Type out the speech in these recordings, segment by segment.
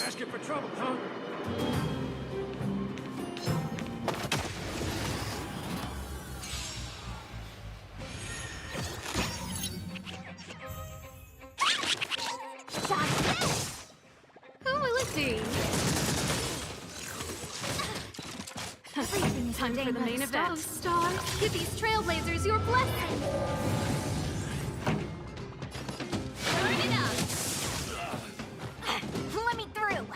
Asking for trouble, huh? Who will it be? Everything is Time for the main event. Oh, stars, give these trailblazers your blessing. Turn it up! Let me through.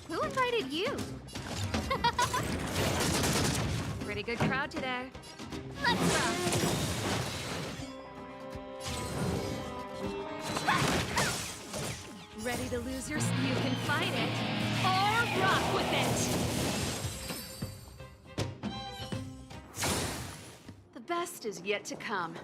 Who invited you? Pretty good crowd today. Let's go. Ready to lose your... You can fight it, or rock with it! The best is yet to come.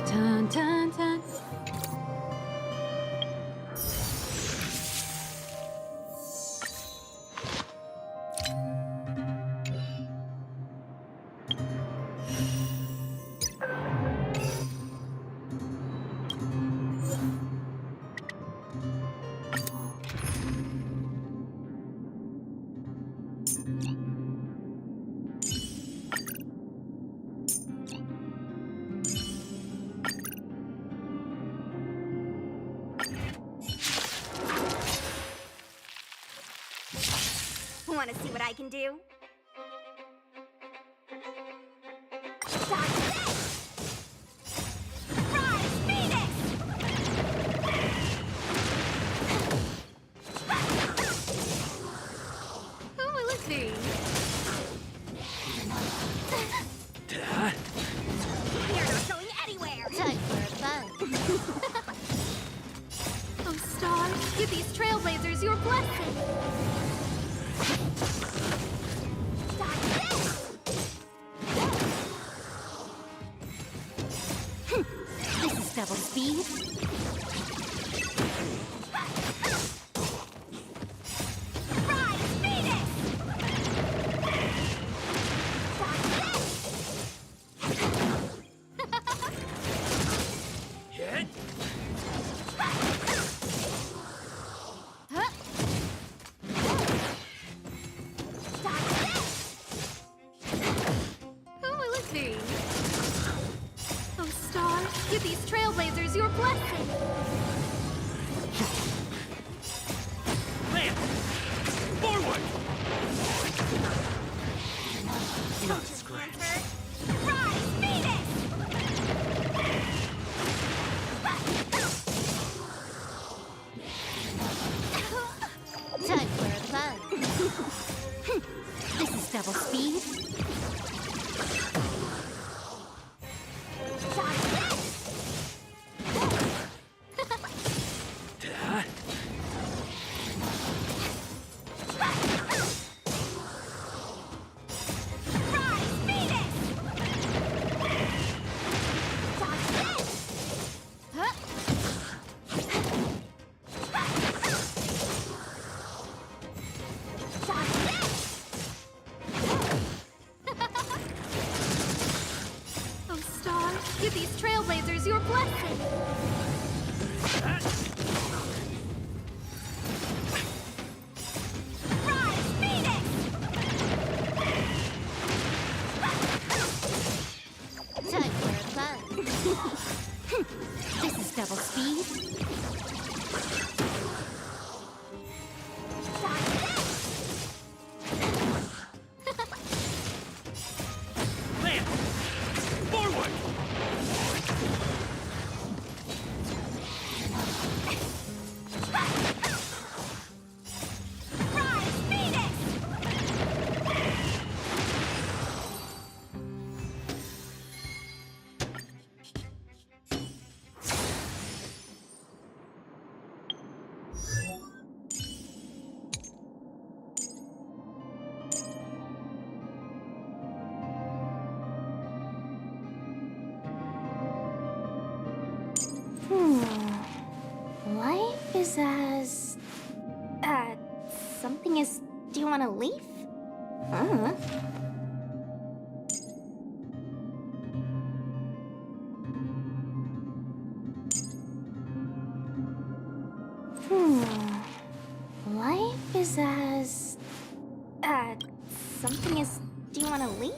Dun, dun, dun. Want to see what I can do? Who will it be? You're not going anywhere. Time for a fun. Oh, stars, give these trailblazers your blessing. This is double speed. Rise, Venus! Hit? Who will it be? Oh, stars, give these trailblazers your blessing. Land! Forward! Not scratch. Rise, Venus! Time for a fun. This is double speed. Oh, stars, give these trailblazers your blessing. Rise, Venus! This is double speed. Land! Forward! Rise, Phoenix! Life is as... something as... Do you want to leave? Life is as... something as... Do you want to leave?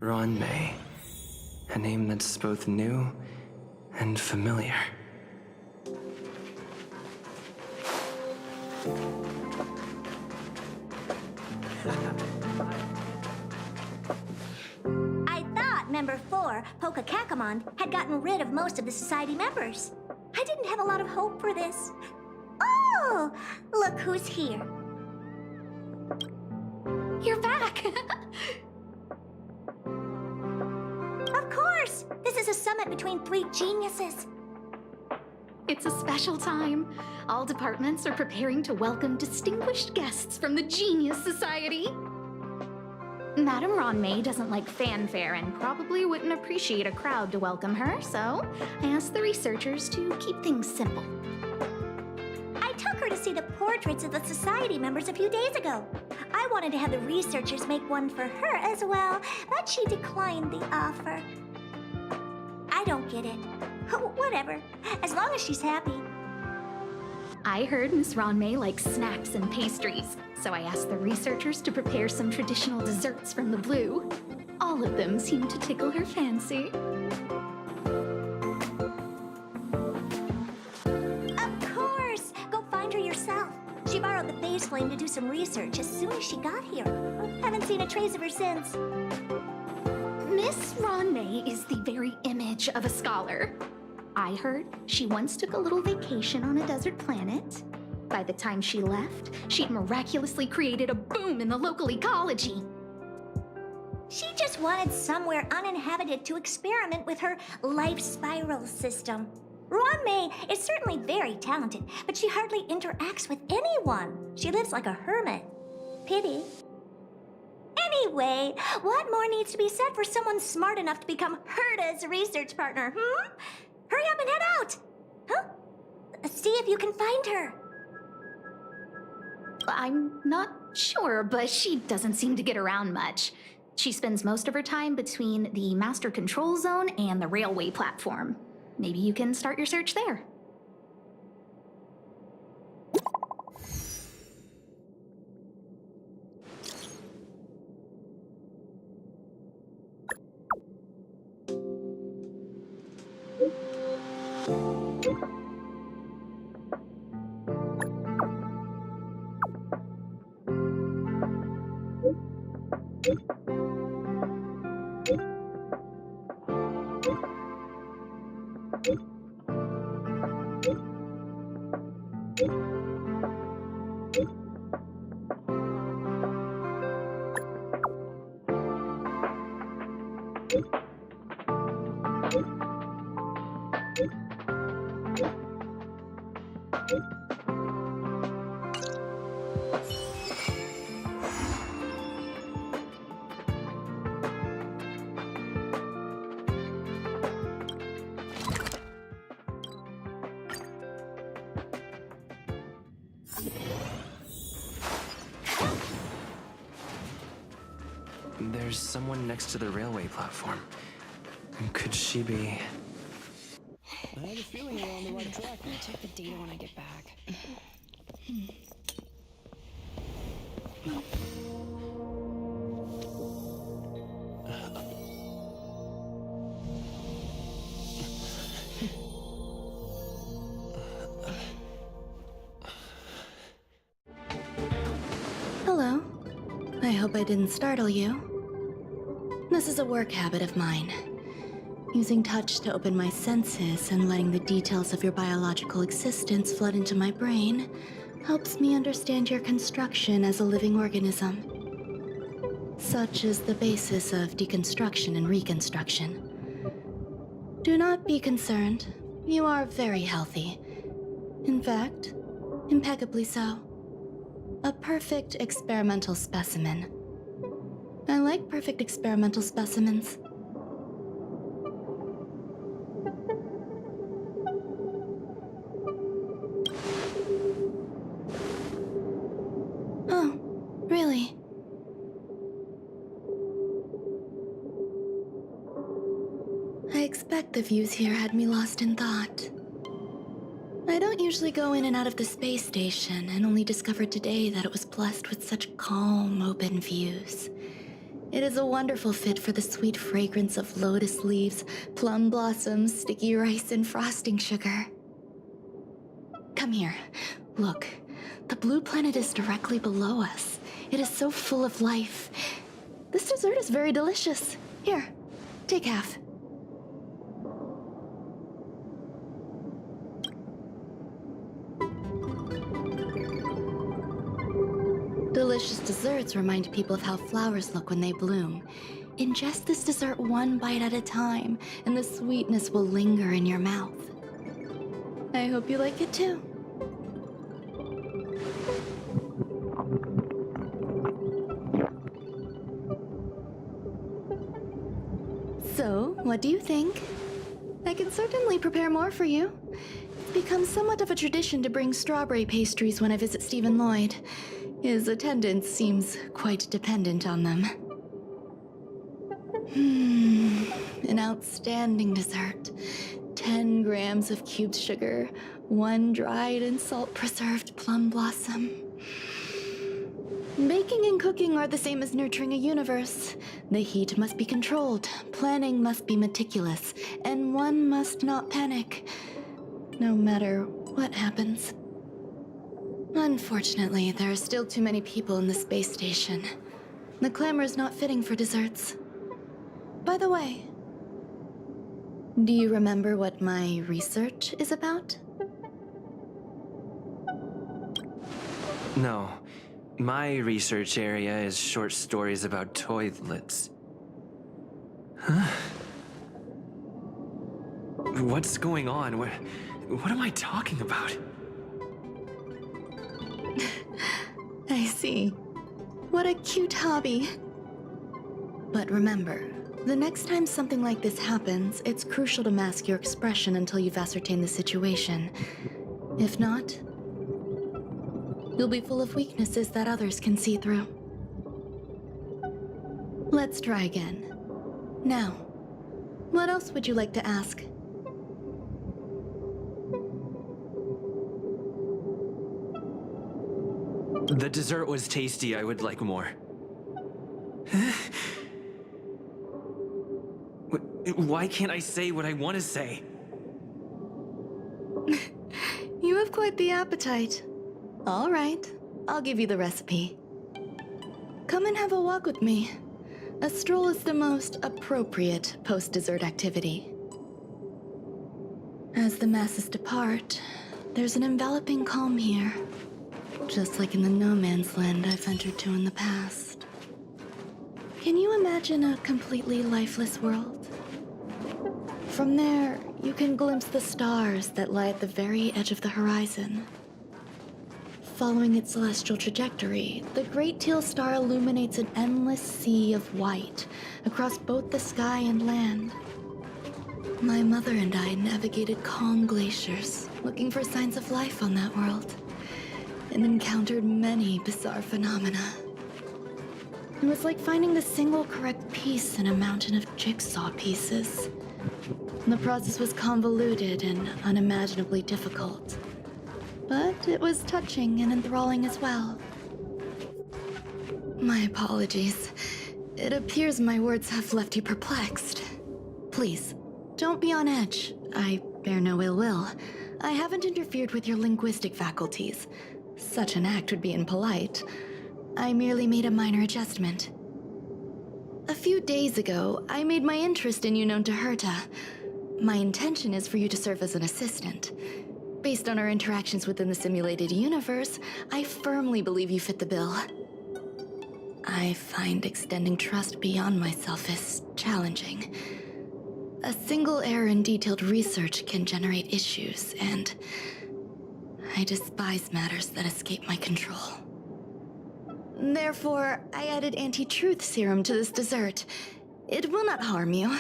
Ron May. A name that's both new and familiar. I thought Member 4, Polka Kakamon, had gotten rid of most of the society members. I didn't have a lot of hope for this. Oh, look who's here. You're back! Of course! This is a summit between three geniuses. It's a special time. All departments are preparing to welcome distinguished guests from the Genius Society. Madame Ron May doesn't like fanfare and probably wouldn't appreciate a crowd to welcome her, so I asked the researchers to keep things simple. I took her to see the portraits of the society members a few days ago. I wanted to have the researchers make one for her as well, but she declined the offer. I don't get it. Whatever, as long as she's happy. I heard Miss Ron May likes snacks and pastries, so I asked the researchers to prepare some traditional desserts from the blue. All of them seemed to tickle her fancy. Of course! Go find her yourself. She borrowed the phase flame to do some research as soon as she got here. Haven't seen a trace of her since. Miss Ron May is the very image of a scholar. I heard she once took a little vacation on a desert planet. By the time she left, she'd miraculously created a boom in the local ecology. She just wanted somewhere uninhabited to experiment with her life spiral system. Ron May is certainly very talented, but she hardly interacts with anyone. She lives like a hermit. Pity. Anyway, what more needs to be said for someone smart enough to become Herta's research partner, Hurry up and head out! Huh? See if you can find her. I'm not sure, but she doesn't seem to get around much. She spends most of her time between the master control zone and the railway platform. Maybe you can start your search there. There's someone next to the railway platform. Could she be... I have a feeling we're on the right track. I'll check the data when I get back. Hello. I hope I didn't startle you. This is a work habit of mine. Using touch to open my senses and letting the details of your biological existence flood into my brain helps me understand your construction as a living organism. Such is the basis of deconstruction and reconstruction. Do not be concerned. You are very healthy. In fact, impeccably so. A perfect experimental specimen. I like perfect experimental specimens. Oh, really? I expect the views here had me lost in thought. I don't usually go in and out of the space station, and only discovered today that it was blessed with such calm, open views. It is a wonderful fit for the sweet fragrance of lotus leaves, plum blossoms, sticky rice, and frosting sugar. Come here. Look. The blue planet is directly below us. It is so full of life. This dessert is very delicious. Here, take half. Delicious desserts remind people of how flowers look when they bloom. Ingest this dessert one bite at a time, and the sweetness will linger in your mouth. I hope you like it too. So, what do you think? I can certainly prepare more for you. It's become somewhat of a tradition to bring strawberry pastries when I visit Stephen Lloyd. His attendance seems quite dependent on them. An outstanding dessert. 10 grams of cubed sugar, 1 dried and salt-preserved plum blossom. Baking and cooking are the same as nurturing a universe. The heat must be controlled, planning must be meticulous, and one must not panic, no matter what happens. Unfortunately, there are still too many people in the space station. The clamor is not fitting for desserts. By the way, do you remember what my research is about? No. My research area is short stories about toilets. Huh? What's going on? What am I talking about? I see. What a cute hobby. But remember, the next time something like this happens, it's crucial to mask your expression until you've ascertained the situation. If not, You'll be full of weaknesses that others can see through. Let's try again. Now, what else would you like to ask? The dessert was tasty. I would like more. Why can't I say what I want to say? You have quite the appetite. All right, I'll give you the recipe. Come and have a walk with me. A stroll is the most appropriate post-dessert activity. As the masses depart, there's an enveloping calm here. Just like in the no man's land I've entered to in the past. Can you imagine a completely lifeless world? From there, you can glimpse the stars that lie at the very edge of the horizon. Following its celestial trajectory, the Great Teal Star illuminates an endless sea of white across both the sky and land. My mother and I navigated calm glaciers, looking for signs of life on that world, and encountered many bizarre phenomena. It was like finding the single correct piece in a mountain of jigsaw pieces. The process was convoluted and unimaginably difficult. But it was touching and enthralling as well. My apologies. It appears my words have left you perplexed. Please, don't be on edge. I bear no ill will. I haven't interfered with your linguistic faculties. Such an act would be impolite. I merely made a minor adjustment. A few days ago, I made my interest in you known to Herta. My intention is for you to serve as an assistant. Based on our interactions within the simulated universe, I firmly believe you fit the bill. I find extending trust beyond myself is challenging. A single error in detailed research can generate issues, and I despise matters that escape my control. Therefore, I added anti-truth serum to this dessert. It will not harm you.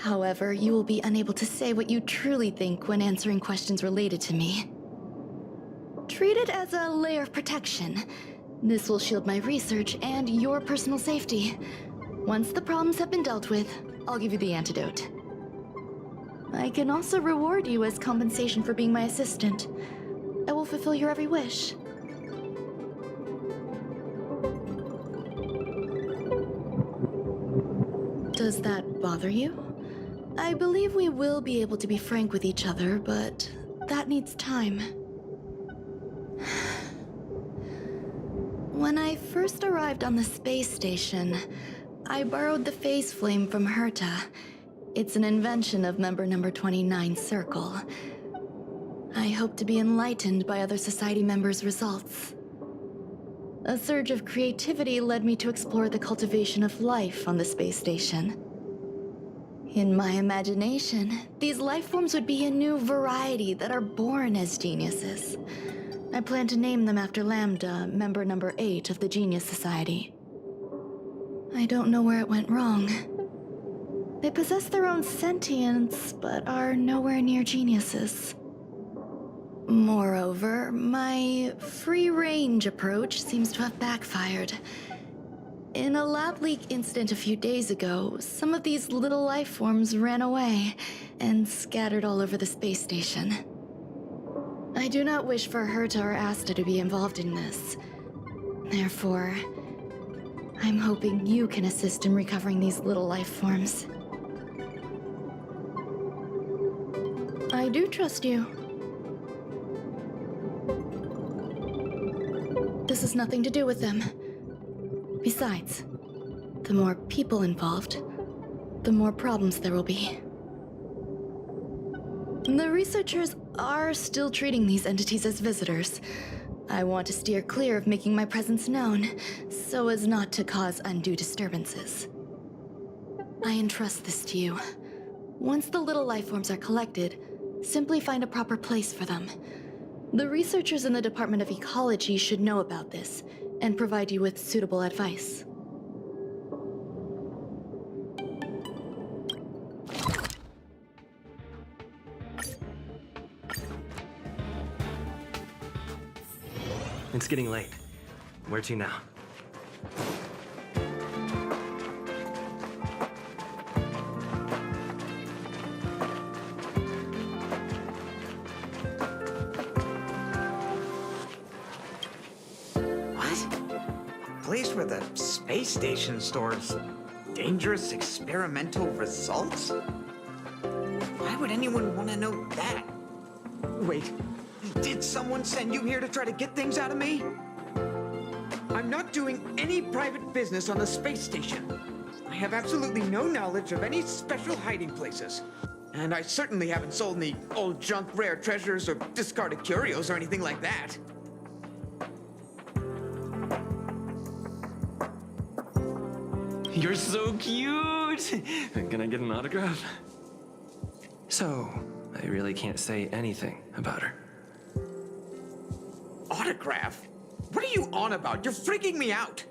However, you will be unable to say what you truly think when answering questions related to me. Treat it as a layer of protection. This will shield my research and your personal safety. Once the problems have been dealt with, I'll give you the antidote. I can also reward you as compensation for being my assistant. I will fulfill your every wish. Does that bother you? I believe we will be able to be frank with each other, but that needs time. When I first arrived on the space station, I borrowed the phase flame from Herta. It's an invention of member number 29's circle. I hope to be enlightened by other society members' results. A surge of creativity led me to explore the cultivation of life on the space station. In my imagination, these life forms would be a new variety that are born as geniuses. I plan to name them after Lambda, member number 8 of the Genius Society. I don't know where it went wrong. They possess their own sentience, but are nowhere near geniuses. Moreover, my free-range approach seems to have backfired. In a lab leak incident a few days ago, some of these little life forms ran away and scattered all over the space station. I do not wish for Herta or Asta to be involved in this. Therefore, I'm hoping you can assist in recovering these little life forms. I do trust you. This has nothing to do with them. Besides, the more people involved, the more problems there will be. The researchers are still treating these entities as visitors. I want to steer clear of making my presence known, so as not to cause undue disturbances. I entrust this to you. Once the little life forms are collected, simply find a proper place for them. The researchers in the Department of Ecology should know about this, and provide you with suitable advice. It's getting late. Where to now? What? A place where the space station stores dangerous experimental results? Why would anyone want to know that? Wait, did someone send you here to try to get things out of me? I'm not doing any private business on the space station. I have absolutely no knowledge of any special hiding places. And I certainly haven't sold any old junk rare treasures or discarded curios or anything like that. You're so cute! Can I get an autograph? So, I really can't say anything about her. Autograph? What are you on about? You're freaking me out!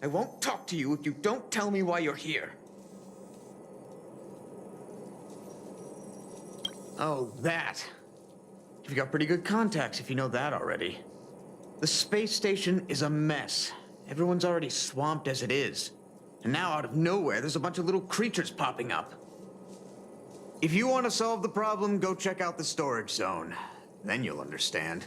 I won't talk to you if you don't tell me why you're here. Oh, that. You've got pretty good contacts if you know that already. The space station is a mess. Everyone's already swamped as it is. And now out of nowhere, there's a bunch of little creatures popping up. If you want to solve the problem, go check out the storage zone. Then you'll understand.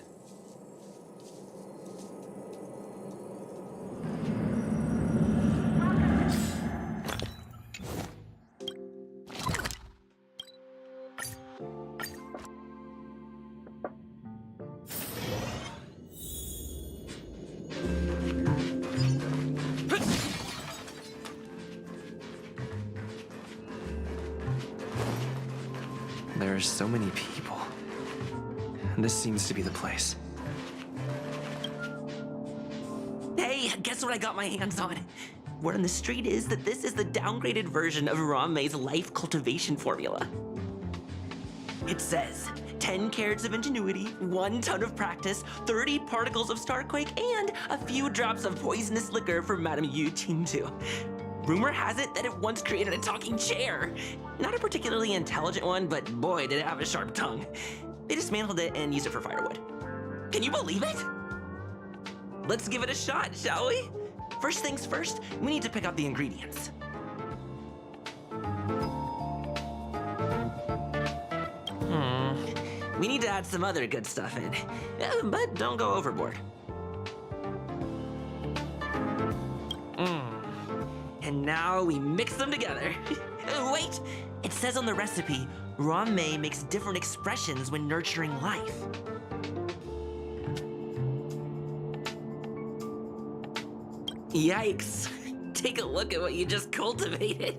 There are so many people. This seems to be the place. Hey, guess what I got my hands on? Word on the street is that this is the downgraded version of Ranmei's life cultivation formula. It says 10 carats of ingenuity, 1 ton of practice, 30 particles of starquake, and a few drops of poisonous liquor from Madame Yu Ting-Tu. Rumor has it that it once created a talking chair. Not a particularly intelligent one, but boy, did it have a sharp tongue. They dismantled it and used it for firewood. Can you believe it? Let's give it a shot, shall we? First things first, we need to pick out the ingredients. We need to add some other good stuff in, but don't go overboard. And now we mix them together. Wait! It says on the recipe, Ranmei makes different expressions when nurturing life. Yikes! Take a look at what you just cultivated.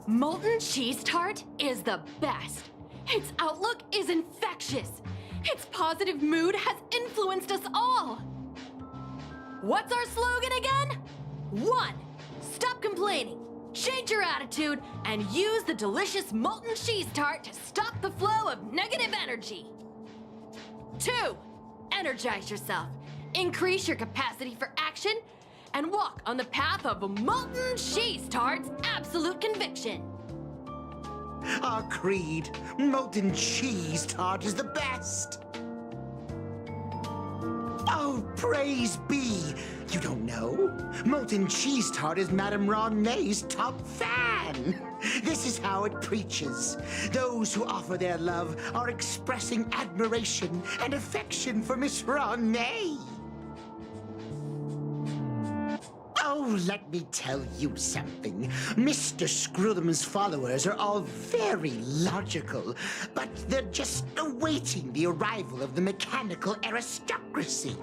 Molten cheese tart is the best. Its outlook is infectious. Its positive mood has influenced us all. What's our slogan again? 1. Stop complaining, change your attitude, and use the delicious molten cheese tart to stop the flow of negative energy. 2. Energize yourself, increase your capacity for action, and walk on the path of molten cheese tart's absolute conviction. Our creed, molten cheese tart is the best. Oh, praise be! You don't know? Molten cheese tart is Madame Ranmei's top fan. This is how it preaches. Those who offer their love are expressing admiration and affection for Miss Ranmei. Oh, let me tell you something. Mr. Screwthum's followers are all very logical, but they're just awaiting the arrival of the mechanical aristocracy.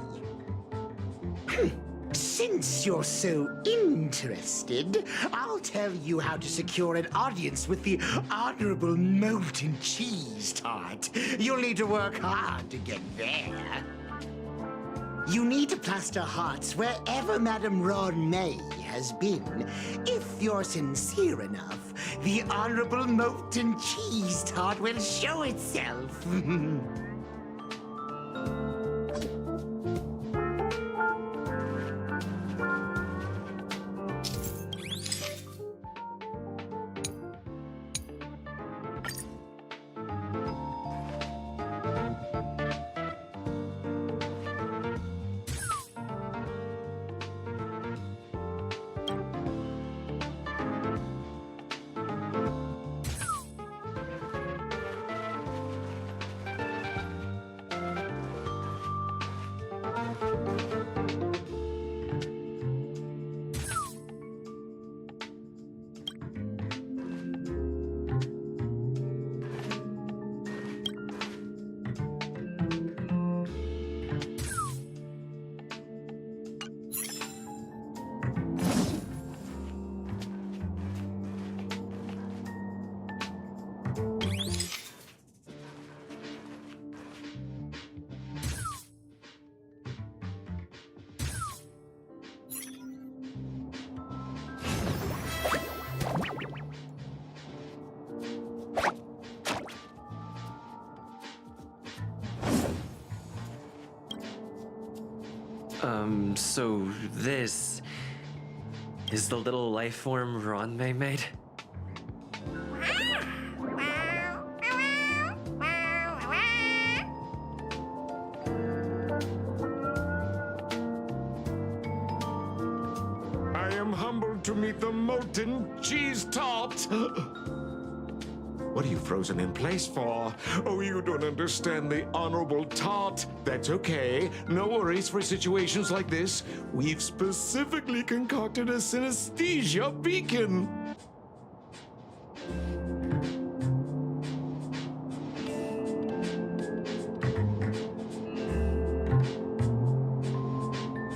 Since you're so interested, I'll tell you how to secure an audience with the Honorable Molten Cheese Tart. You'll need to work hard to get there. You need to plaster hearts wherever Madame Ranmei has been. If you're sincere enough, the Honorable Molten Cheese Tart will show itself. So this is the little life form Ranmei made? I am humbled to meet the molten cheese tart. What are you frozen in place for? Oh, you don't understand the honorable tart. That's okay. No worries for situations like this. We've specifically concocted a synesthesia beacon.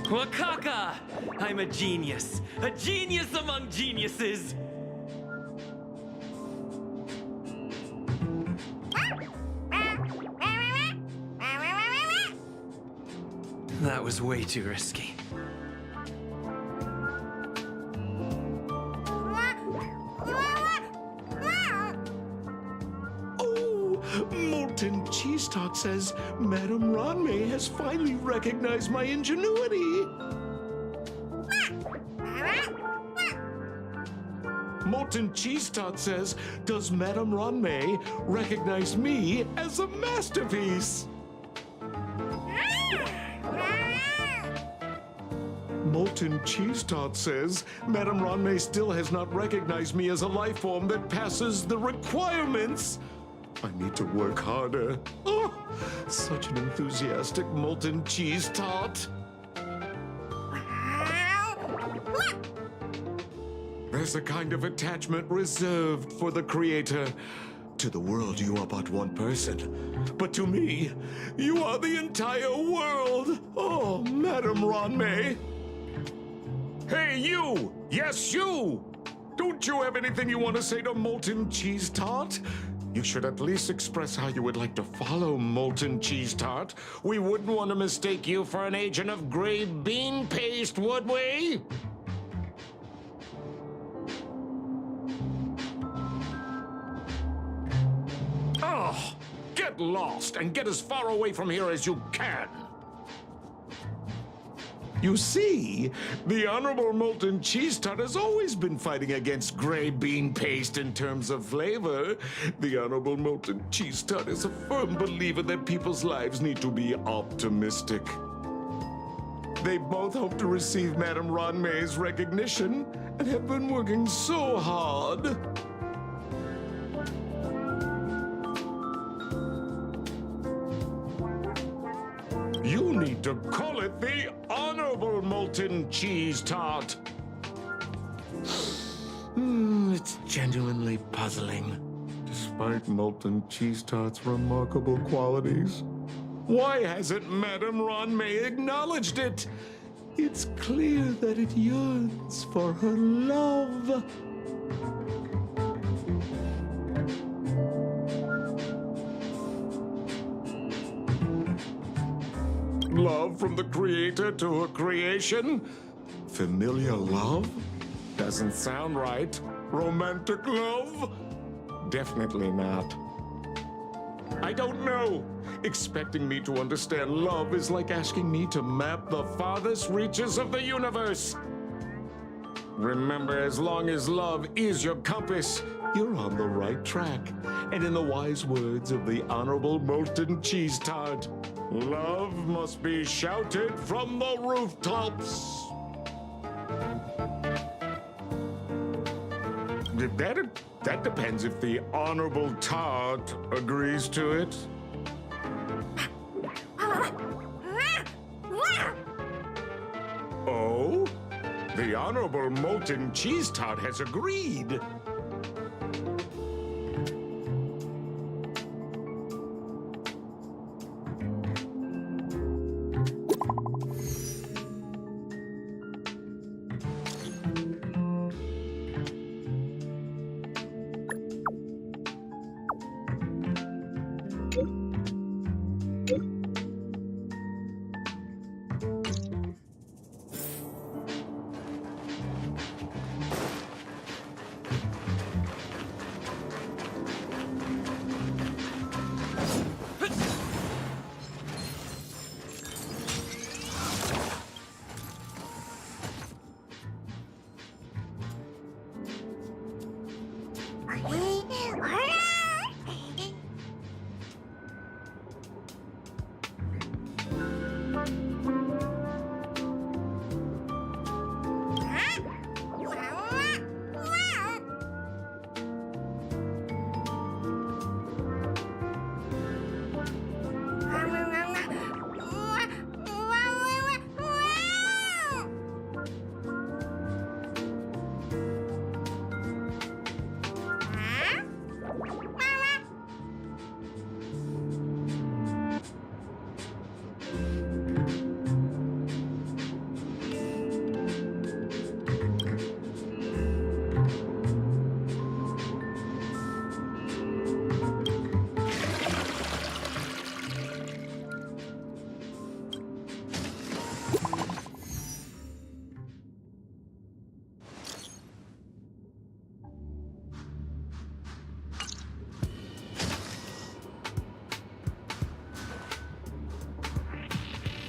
Wakaka! I'm a genius among geniuses! That was way too risky. Oh, molten cheese tart says Madame Ranmei has finally recognized my ingenuity. Molten cheese tart says, does Madame Ranmei recognize me as a masterpiece? Molten cheese tart says, Madame Ranmei still has not recognized me as a life form that passes the requirements. I need to work harder. Oh, such an enthusiastic molten cheese tart. There's a kind of attachment reserved for the creator. To the world, you are but one person. But to me, you are the entire world. Oh, Madame Ranmei. Hey, you! Yes, you! Don't you have anything you want to say to Molten Cheese Tart? You should at least express how you would like to follow Molten Cheese Tart. We wouldn't want to mistake you for an agent of gray bean paste, would we? Oh, get lost and get as far away from here as you can. You see, the Honorable Molten Cheese Tart has always been fighting against gray bean paste in terms of flavor. The Honorable Molten Cheese Tart is a firm believer that people's lives need to be optimistic. They both hope to receive Madame Ranmei's recognition and have been working so hard. You need to call it the Honorable Molten Cheese Tart. It's genuinely puzzling. Despite Molten Cheese Tart's remarkable qualities, why hasn't Madame Ranmei acknowledged it? It's clear that it yearns for her love. Love from the creator to her creation? Familiar love? Doesn't sound right. Romantic love? Definitely not. I don't know. Expecting me to understand love is like asking me to map the farthest reaches of the universe. Remember, as long as love is your compass, you're on the right track. And in the wise words of the Honorable Molten Cheese Tart, love must be shouted from the rooftops. That depends if the Honorable Tart agrees to it. Oh? The Honorable Molten Cheese Tart has agreed.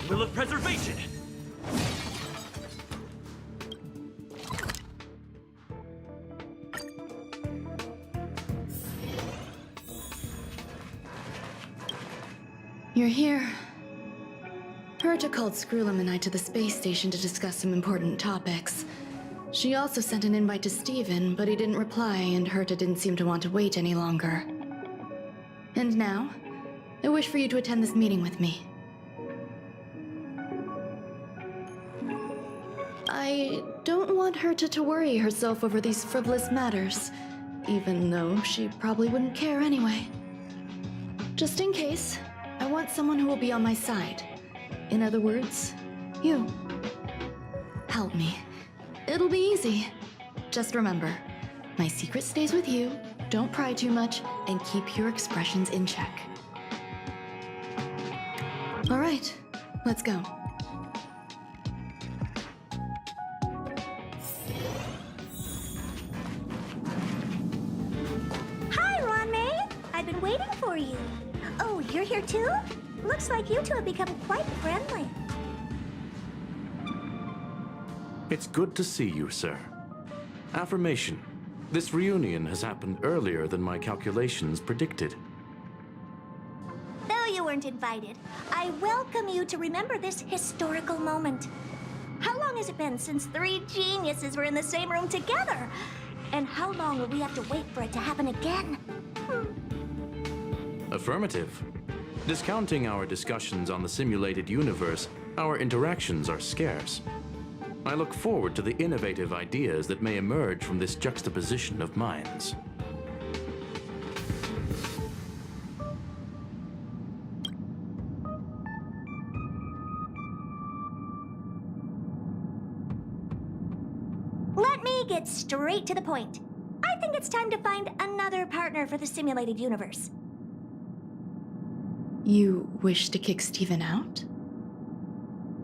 Will of preservation! You're here. Herta called Skrullum and I to the space station to discuss some important topics. She also sent an invite to Steven, but he didn't reply, and Herta didn't seem to want to wait any longer. And now, I wish for you to attend this meeting with me. I don't want Herta to worry herself over these frivolous matters, even though she probably wouldn't care anyway. Just in case, I want someone who will be on my side. In other words, you. Help me. It'll be easy. Just remember, my secret stays with you, don't pry too much, and keep your expressions in check. All right, let's go. Hi, Ron-May! I've been waiting for you. Oh, you're here too? Looks like you two have become quite friendly. It's good to see you, sir. Affirmation. This reunion has happened earlier than my calculations predicted. Though you weren't invited, I welcome you to remember this historical moment. How long has it been since 3 geniuses were in the same room together? And how long will we have to wait for it to happen again? Affirmative. Discounting our discussions on the simulated universe, our interactions are scarce. I look forward to the innovative ideas that may emerge from this juxtaposition of minds. Let me get straight to the point. I think it's time to find another partner for the simulated universe. You wish to kick Steven out?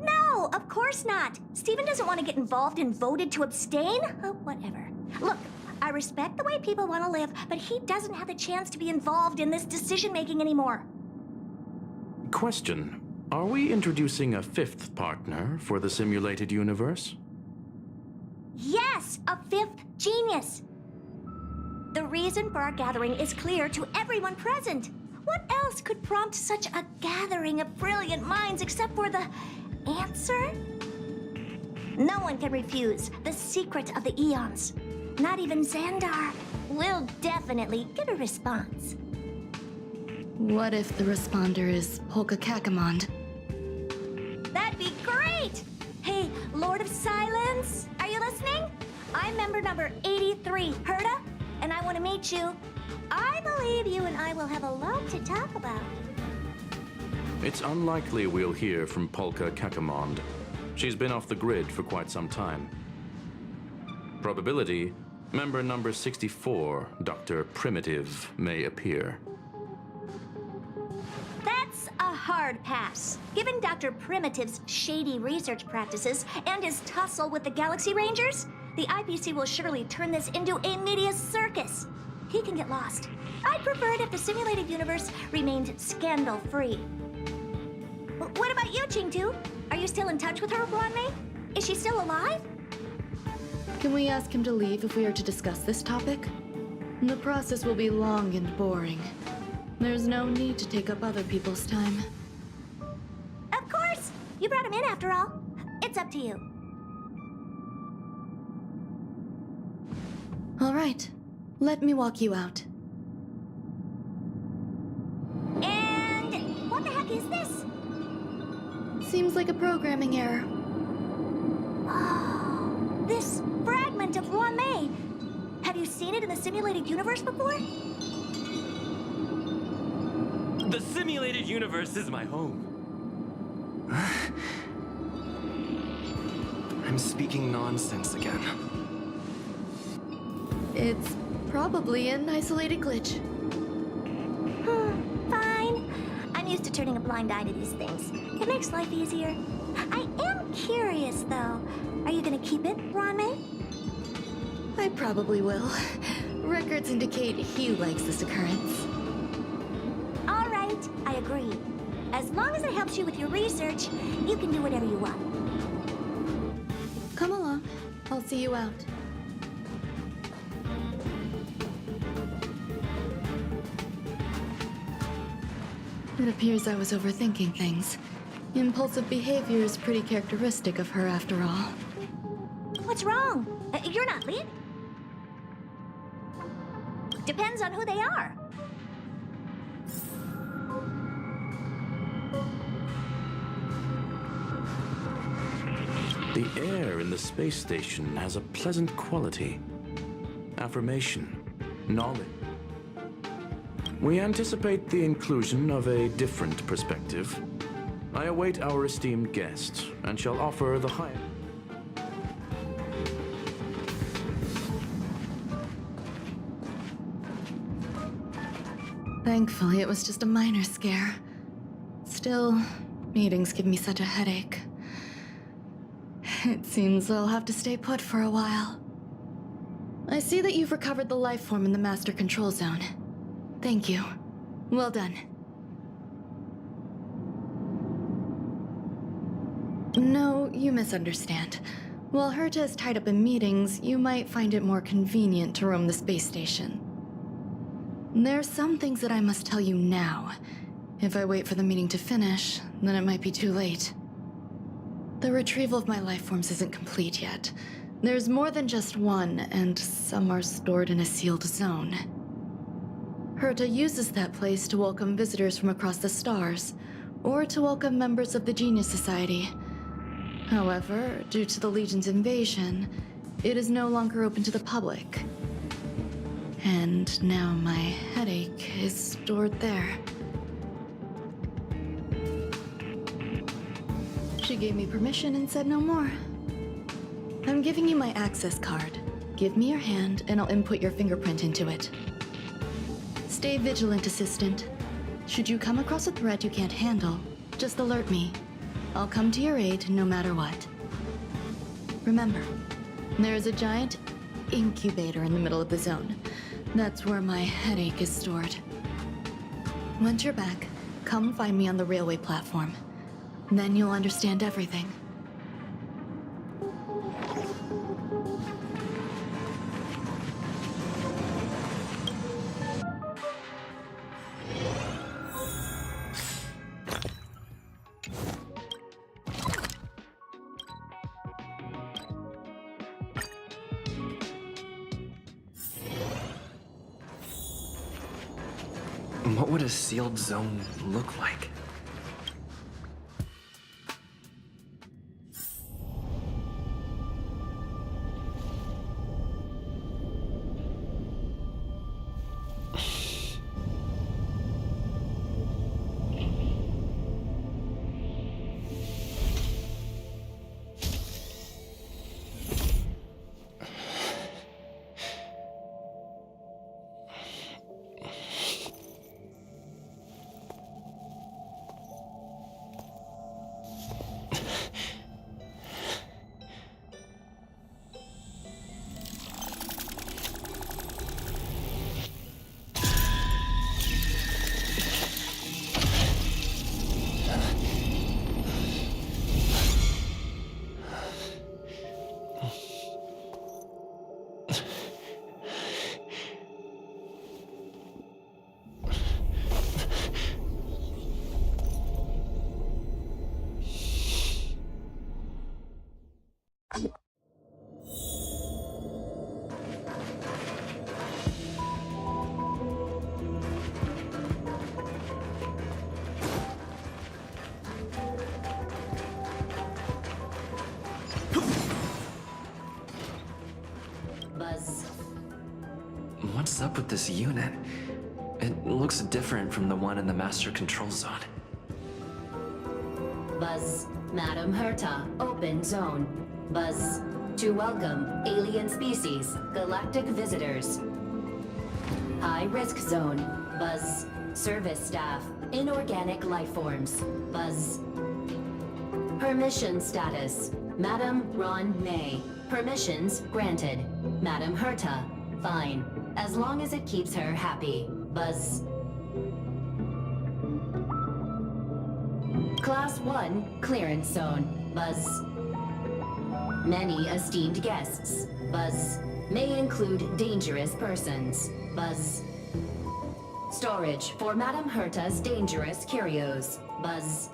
No, of course not. Steven doesn't want to get involved and voted to abstain. Oh, whatever. Look, I respect the way people want to live, but he doesn't have the chance to be involved in this decision-making anymore. Question. Are we introducing a 5th partner for the simulated universe? Yes, a 5th genius. The reason for our gathering is clear to everyone present. What else could prompt such a gathering of brilliant minds except for the answer? No one can refuse the secret of the eons. Not even Xandar. We'll definitely get a response. What if the responder is Polka Kakamond? That'd be great! Hey, Lord of Silence, are you listening? I'm member number 83, Herta, and I want to meet you. I believe you and I will have a lot to talk about. It's unlikely we'll hear from Polka Kakamond. She's been off the grid for quite some time. Probability, member number 64, Dr. Primitive, may appear. That's a hard pass. Given Dr. Primitive's shady research practices and his tussle with the Galaxy Rangers, the IPC will surely turn this into a media circus. He can get lost. I'd prefer it if the simulated universe remained scandal-free. What about you, Ching-Tu? Are you still in touch with her, Ron-May? Is she still alive? Can we ask him to leave if we are to discuss this topic? The process will be long and boring. There's no need to take up other people's time. Of course! You brought him in after all. It's up to you. All right. Let me walk you out. And what the heck is this? Seems like a programming error. Oh, this fragment of Ron-May. Have you seen it in the simulated universe before? The simulated universe is my home. I'm speaking nonsense again. It's probably an isolated glitch. Fine. I'm used to turning a blind eye to these things. It makes life easier. I am curious, though. Are you gonna keep it, Ron-May? I probably will. Records indicate he likes this occurrence. All right, I agree. As long as it helps you with your research, you can do whatever you want. Come along. I'll see you out. It appears I was overthinking things. Impulsive behavior is pretty characteristic of her after all. What's wrong? You're not lead? Depends on who they are. The air in the space station has a pleasant quality. Affirmation, knowledge. We anticipate the inclusion of a different perspective. I await our esteemed guest and shall offer the highest. Thankfully, it was just a minor scare. Still, meetings give me such a headache. It seems I'll have to stay put for a while. I see that you've recovered the life form in the master control zone. Thank you. Well done. No, you misunderstand. While Herta is tied up in meetings, you might find it more convenient to roam the space station. There are some things that I must tell you now. If I wait for the meeting to finish, then it might be too late. The retrieval of my life forms isn't complete yet. There's more than just one, and some are stored in a sealed zone. Herta uses that place to welcome visitors from across the stars, or to welcome members of the Genius Society. However, due to the Legion's invasion, it is no longer open to the public. And now my headache is stored there. She gave me permission and said no more. I'm giving you my access card. Give me your hand and I'll input your fingerprint into it. Stay vigilant, Assistant. Should you come across a threat you can't handle, just alert me. I'll come to your aid no matter what. Remember, there is a giant incubator in the middle of the zone. That's where my headache is stored. Once you're back, come find me on the railway platform. Then you'll understand everything. What would a sealed zone look like? What's up with this unit? It looks different from the one in the Master Control Zone. Buzz, Madam Herta, open zone. Buzz, to welcome alien species, galactic visitors. High risk zone. Buzz, service staff, inorganic life forms. Buzz. Permission status. Madam Ron May. Permissions granted. Madam Herta, fine. As long as it keeps her happy. Buzz. Class 1 clearance zone. Buzz. Many esteemed guests. Buzz. May include dangerous persons. Buzz. Storage for Madame Herta's dangerous curios. Buzz.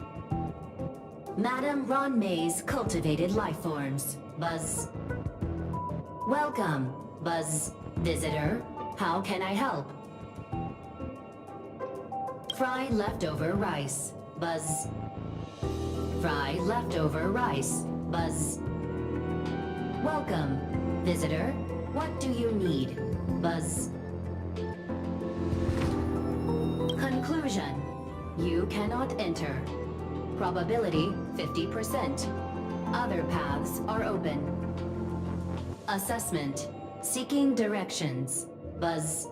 Madame Ron May's cultivated life forms. Buzz. Welcome. Buzz. Visitor. How can I help? Fry leftover rice. Buzz. Fry leftover rice. Buzz. Welcome. Visitor. What do you need? Buzz. Conclusion. You cannot enter. Probability 50%. Other paths are open. Assessment. Seeking directions. Buzz.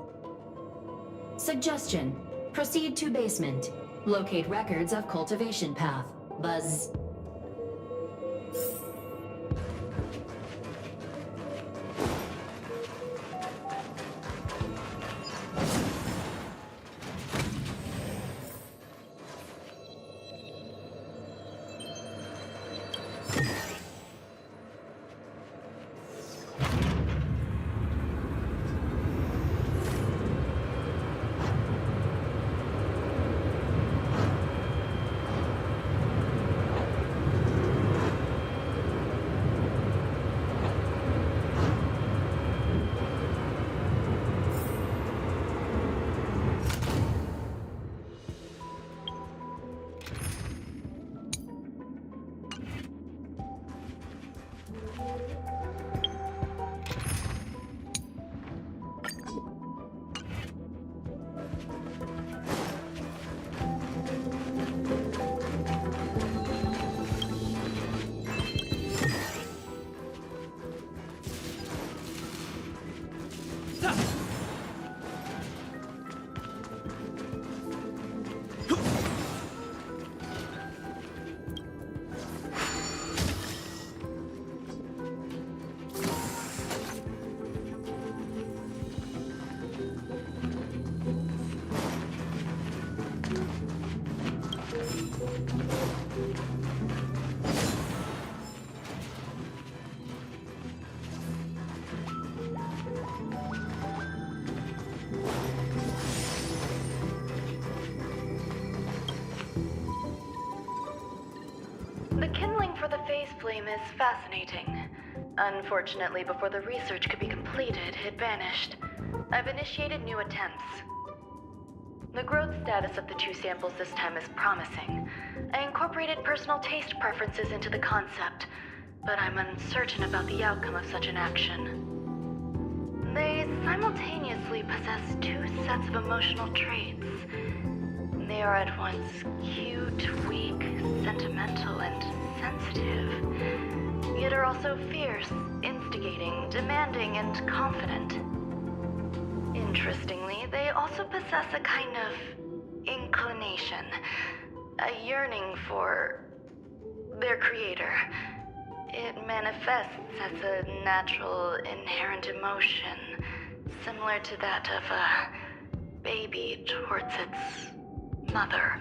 Suggestion. Proceed to basement. Locate records of cultivation path. Buzz. The kindling for the phase flame is fascinating. Unfortunately, before the research could be completed, it vanished. I've initiated new attempts. The growth status of the two samples this time is promising. I incorporated personal taste preferences into the concept, but I'm uncertain about the outcome of such an action. They simultaneously possess two sets of emotional traits. They are at once cute, weak, sentimental, and sensitive, yet are also fierce, instigating, demanding, and confident. Interestingly, they also possess a kind of inclination, a yearning for their creator. It manifests as a natural, inherent emotion, similar to that of a baby towards its mother.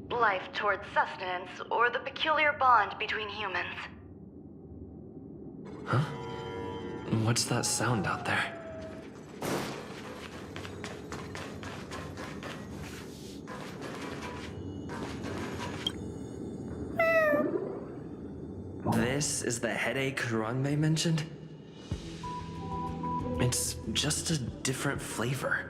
Life towards sustenance, or the peculiar bond between humans. Huh? What's that sound out there? This is the headache Ranmei mentioned? It's just a different flavor.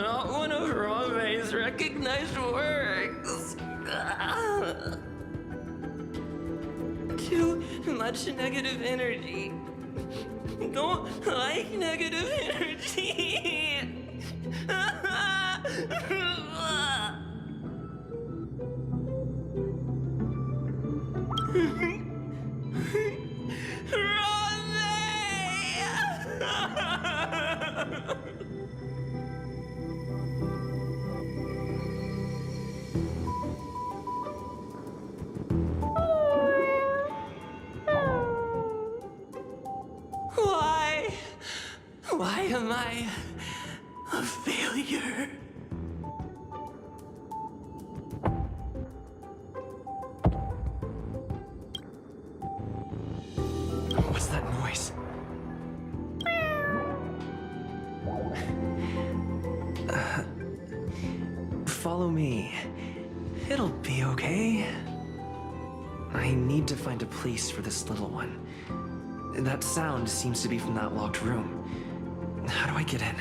Not one of Ranmei's recognized works. Too much negative energy. Don't like negative energy. Ranmei! Why am I a failure? What's that noise? Follow me. It'll be okay. I need to find a place for this little one. That sound seems to be from that locked room. How do I get in?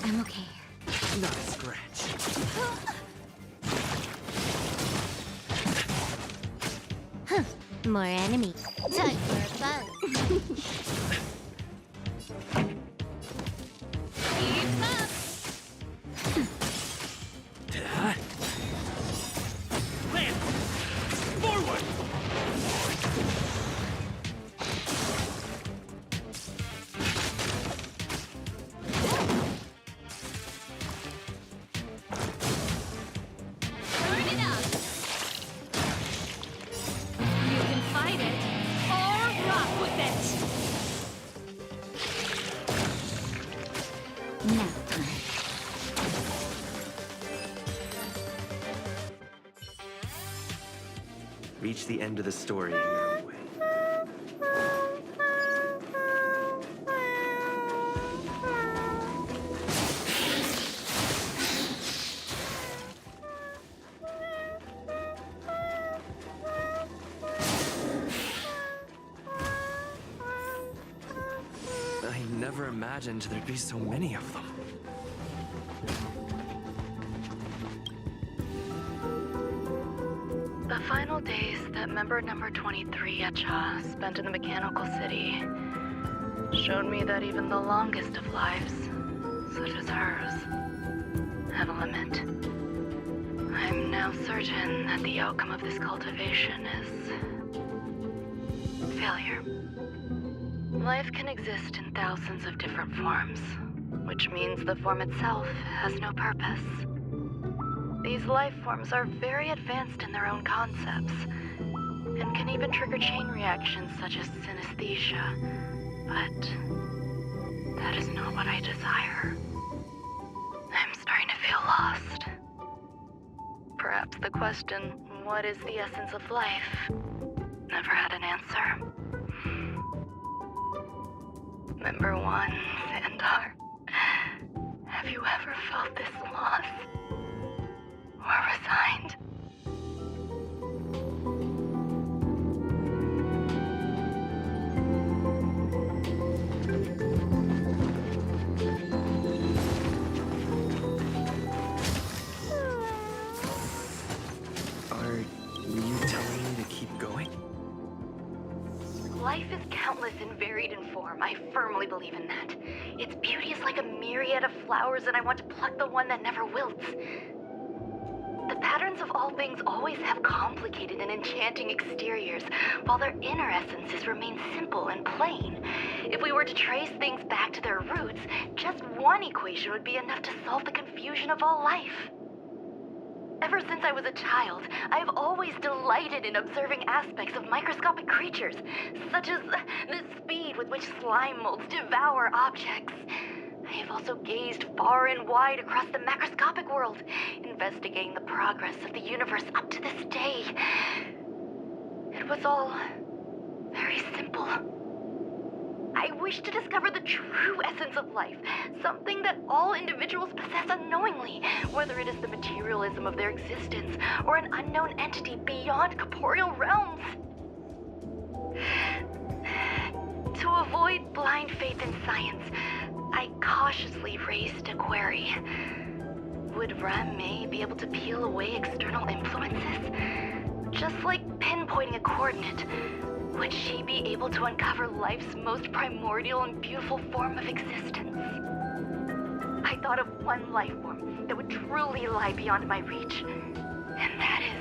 I'm okay. Not a scratch. Huh. More enemy. Time for a fun. Keep up! Land! Forward! Turn it up! You can fight it, or rock with it! Nap time. Reach the end of the story in your own way. I never imagined there'd be so many of them. The final days that member number 23 Echa spent in the mechanical city showed me that even the longest of lives, such as hers, have a limit. I'm now certain that the outcome of this cultivation is failure. Life can exist in thousands of different forms, which means the form itself has no purpose. These life forms are very advanced in their own concepts, and can even trigger chain reactions such as synesthesia, but that is not what I desire. I'm starting to feel lost. Perhaps the question, what is the essence of life, never had an answer. Member 1, Xandar, have you ever felt this loss? Or resigned? Are you telling me to keep going? Life is countless and varied in form. I firmly believe in that. Its beauty is like a myriad of flowers, and I want to pluck the one that never wilts. The patterns of all things always have complicated and enchanting exteriors, while their inner essences remain simple and plain. If we were to trace things back to their roots, just one equation would be enough to solve the confusion of all life. Ever since I was a child, I have always delighted in observing aspects of microscopic creatures, such as the speed with which slime molds devour objects. I have also gazed far and wide across the macroscopic world, investigating the progress of the universe up to this day. It was all very simple. I wish to discover the true essence of life, something that all individuals possess unknowingly, whether it is the materialism of their existence or an unknown entity beyond corporeal realms. To avoid blind faith in science, I cautiously raised a query. Would Ram-Mei be able to peel away external influences? Just like pinpointing a coordinate, would she be able to uncover life's most primordial and beautiful form of existence? I thought of one life form that would truly lie beyond my reach, and that is...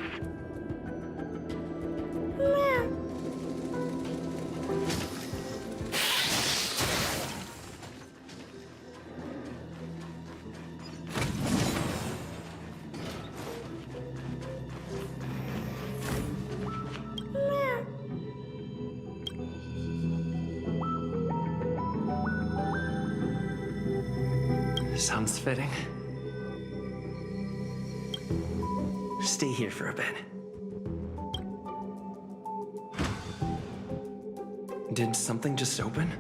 Sounds fitting. Stay here for a bit. Did something just open?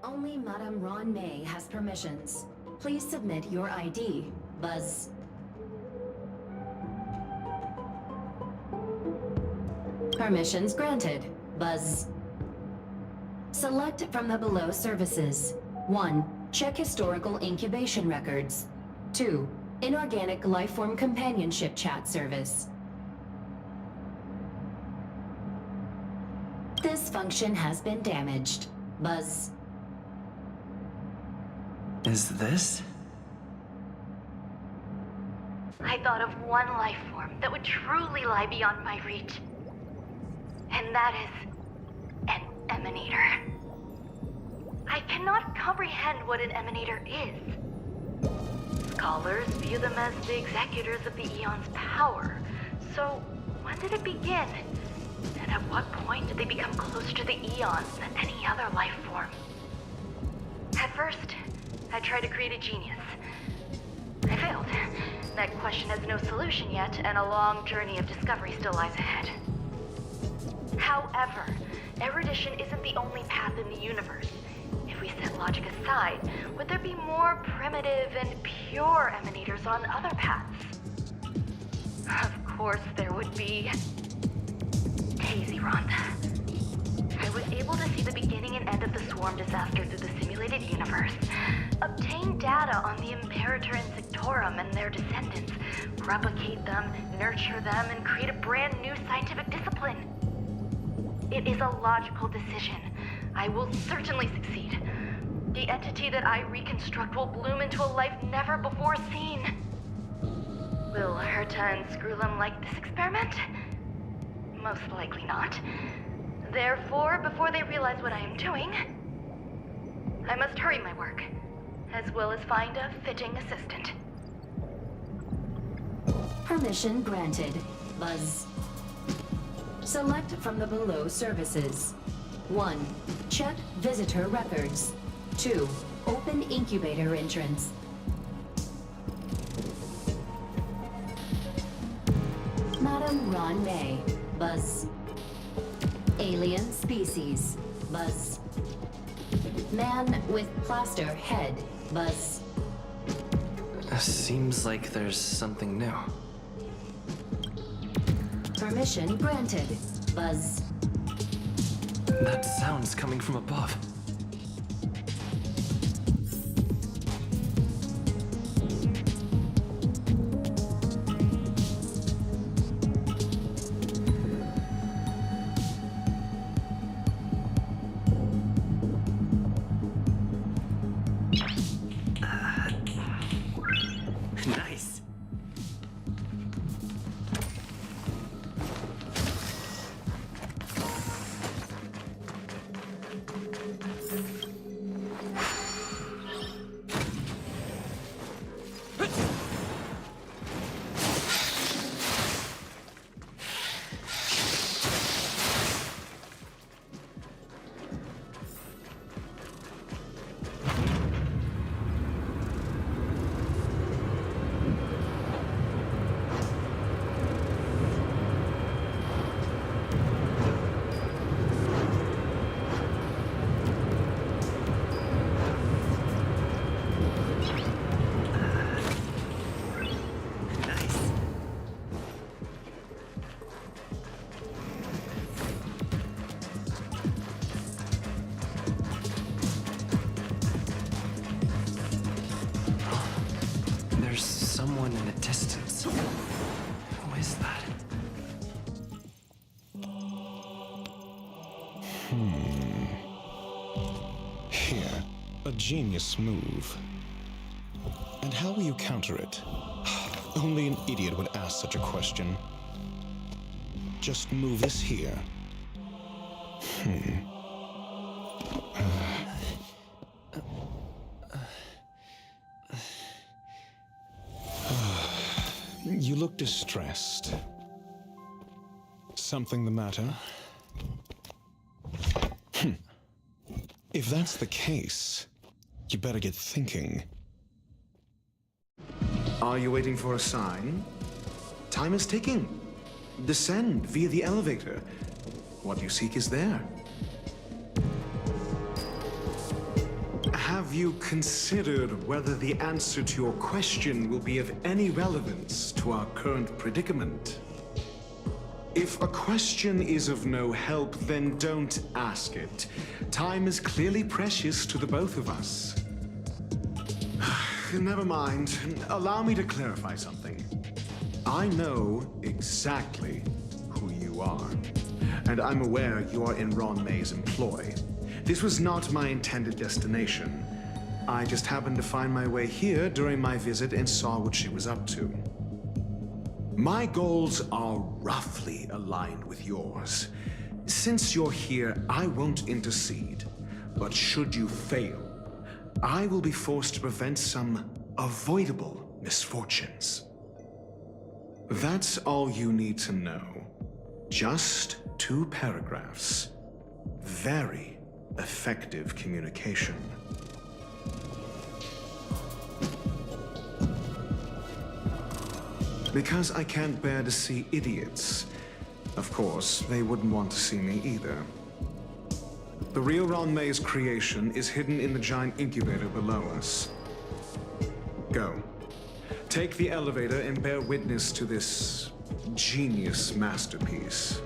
Only Madame Ron-Mei has permissions. Please submit your ID. Buzz. Permissions granted. Buzz. Select from the below services. 1. Check historical incubation records. 2. Inorganic lifeform companionship chat service. This function has been damaged. Buzz. Is this? I thought of one life form that would truly lie beyond my reach. And that is... an emanator. I cannot comprehend what an emanator is. Scholars view them as the executors of the Eon's power. So, when did it begin? And at what point did they become closer to the Eons than any other life form? At first, I tried to create a genius. I failed. That question has no solution yet, and a long journey of discovery still lies ahead. However, erudition isn't the only path in the universe. If we set logic aside, would there be more primitive and pure emanators on other paths? Of course there would be. Tazyron. I was able to see the beginning and end of the swarm disaster through the simulated universe, obtain data on the Imperator and Sectorum and their descendants, replicate them, nurture them, and create a brand new scientific discipline. It is a logical decision. I will certainly succeed. The entity that I reconstruct will bloom into a life never before seen. Will Herta and Screwlum like this experiment? Most likely not. Therefore, before they realize what I am doing, I must hurry my work, as well as find a fitting assistant. Permission granted. Buzz. Select from the below services. 1. Check visitor records. 2. Open incubator entrance. Madame Ron-Mei. Buzz. Alien species. Buzz. Man with plaster head. Buzz. Seems like there's something new. Permission granted. Buzz. That sound's coming from above. Nice. someone in the distance. Who is that? Here, a genius move. And how will you counter it? Only an idiot would ask such a question. Just move this here. You look distressed. Something the matter? If that's the case, you better get thinking. Are you waiting for a sign? Time is ticking. Descend via the elevator. What you seek is there. Have you considered whether the answer to your question will be of any relevance to our current predicament? If a question is of no help, then don't ask it. Time is clearly precious to the both of us. Never mind. Allow me to clarify something. I know exactly who you are, and I'm aware you are in Ron May's employ. This was not my intended destination. I just happened to find my way here during my visit and saw what she was up to. My goals are roughly aligned with yours. Since you're here, I won't intercede. But should you fail, I will be forced to prevent some avoidable misfortunes. That's all you need to know. Just 2 paragraphs. Very effective communication. Because I can't bear to see idiots. Of course, they wouldn't want to see me either. The real Ron May's creation is hidden in the giant incubator below us. Go. Take the elevator and bear witness to this genius masterpiece.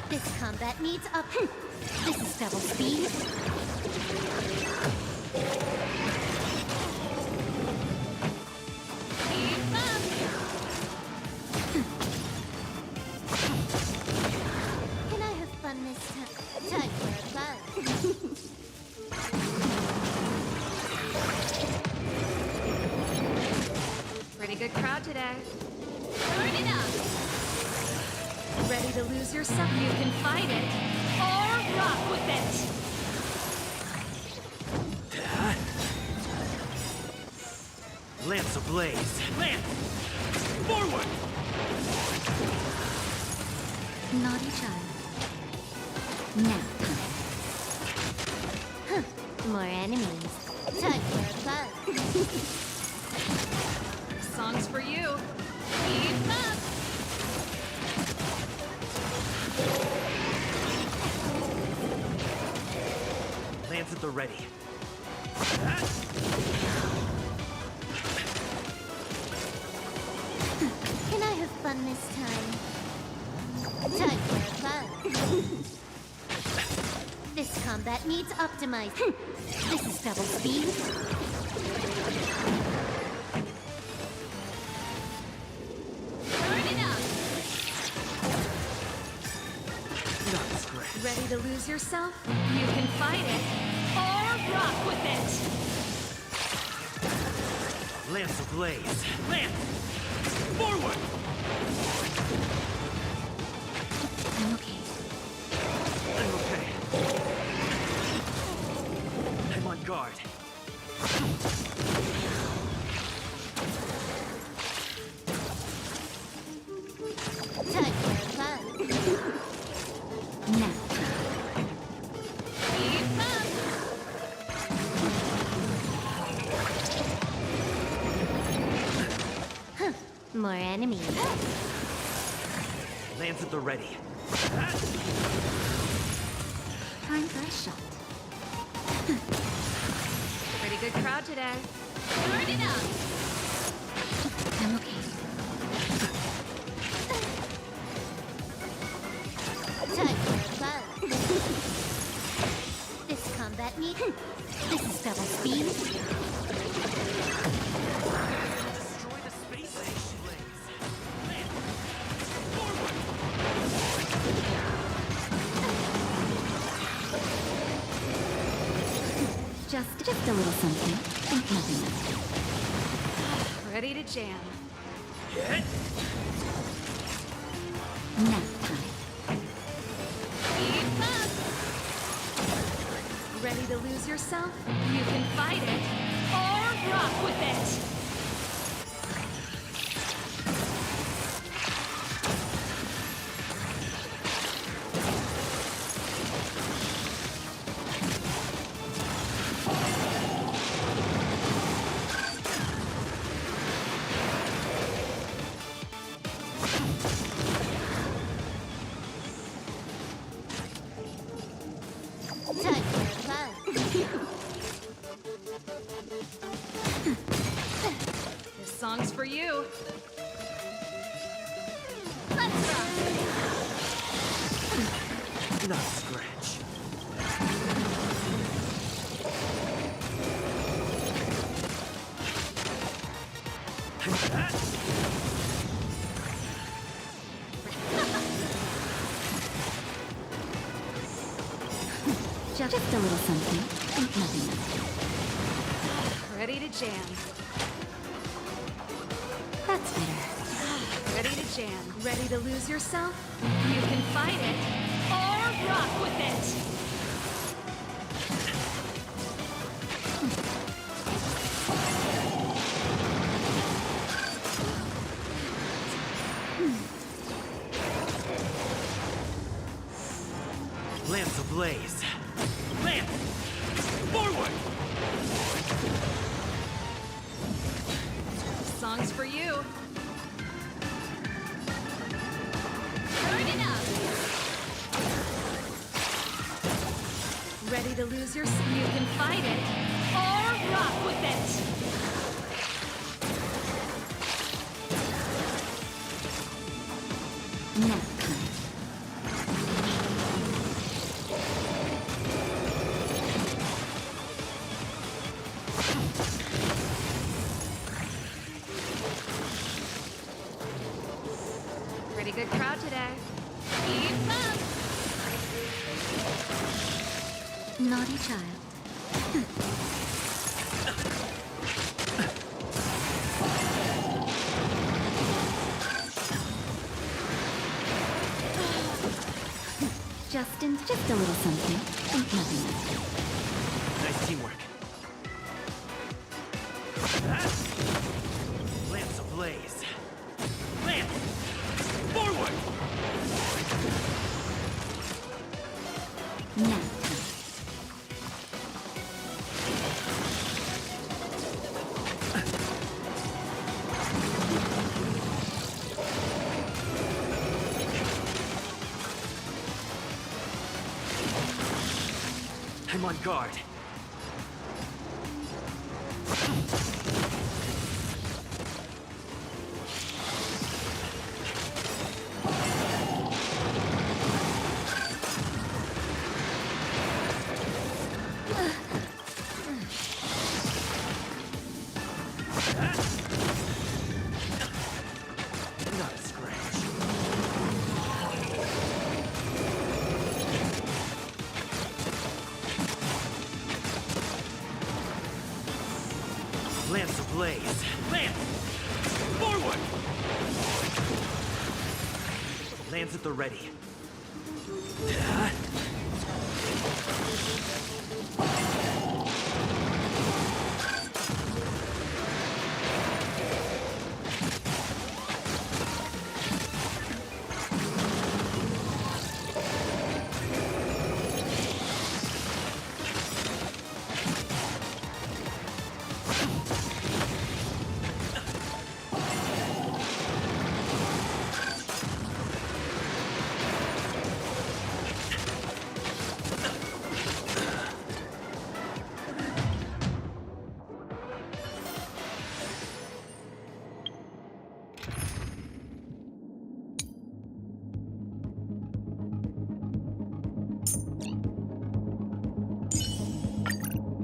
This combat needs up. This is double speed. Can I have fun this time? Time for a buzz. Pretty good crowd today. Turn it up! Ready to lose yourself? You can fight it, or rock with it! Lance ablaze! Lance! Forward! Naughty child. Now. Huh. More enemies. Time for a buzz. Song's for you. Keep up! at the ready. Can I have fun this time? Time for fun. This combat needs optimizing. This is double speed. Turn it up! Not scratch. Ready to lose yourself? You can fight it, or rock with it! Lance ablaze. Lance! Forward! I'm okay. I'm okay. I'm on guard. Time for fun. Now. Keep up! More enemies. Lance at the ready. Time for a shot. Pretty good crowd today. Turn it up! I'm okay. Time for fun. This combat needs... This is double speed. Destroy the space station. Lance! Forward! Just a little something. And nothing else. Ready to jam. Hit! Nap time. Keep up! Ready to lose yourself? You can fight it, or rock with it! Time for fun. This song's for you. Let's rock! Not scratch. Just a little something. And nothing else. Ready to jam. That's better. Ready to jam. Ready to lose yourself? You can fight it, or rock with it! Lance ablaze. Lance! Forward! This song's for you. Turn it up! Ready to lose yourself? You can fight it, or rock with it! Nap time. Pretty good crowd today. Keep up! Naughty child. Just a little something. And nothing else. Nice teamwork. Lance ablaze. Lance! Forward! Nap time. I'm on guard. Not a scratch. Lance ablaze. Lance! Forward! Lance at the ready.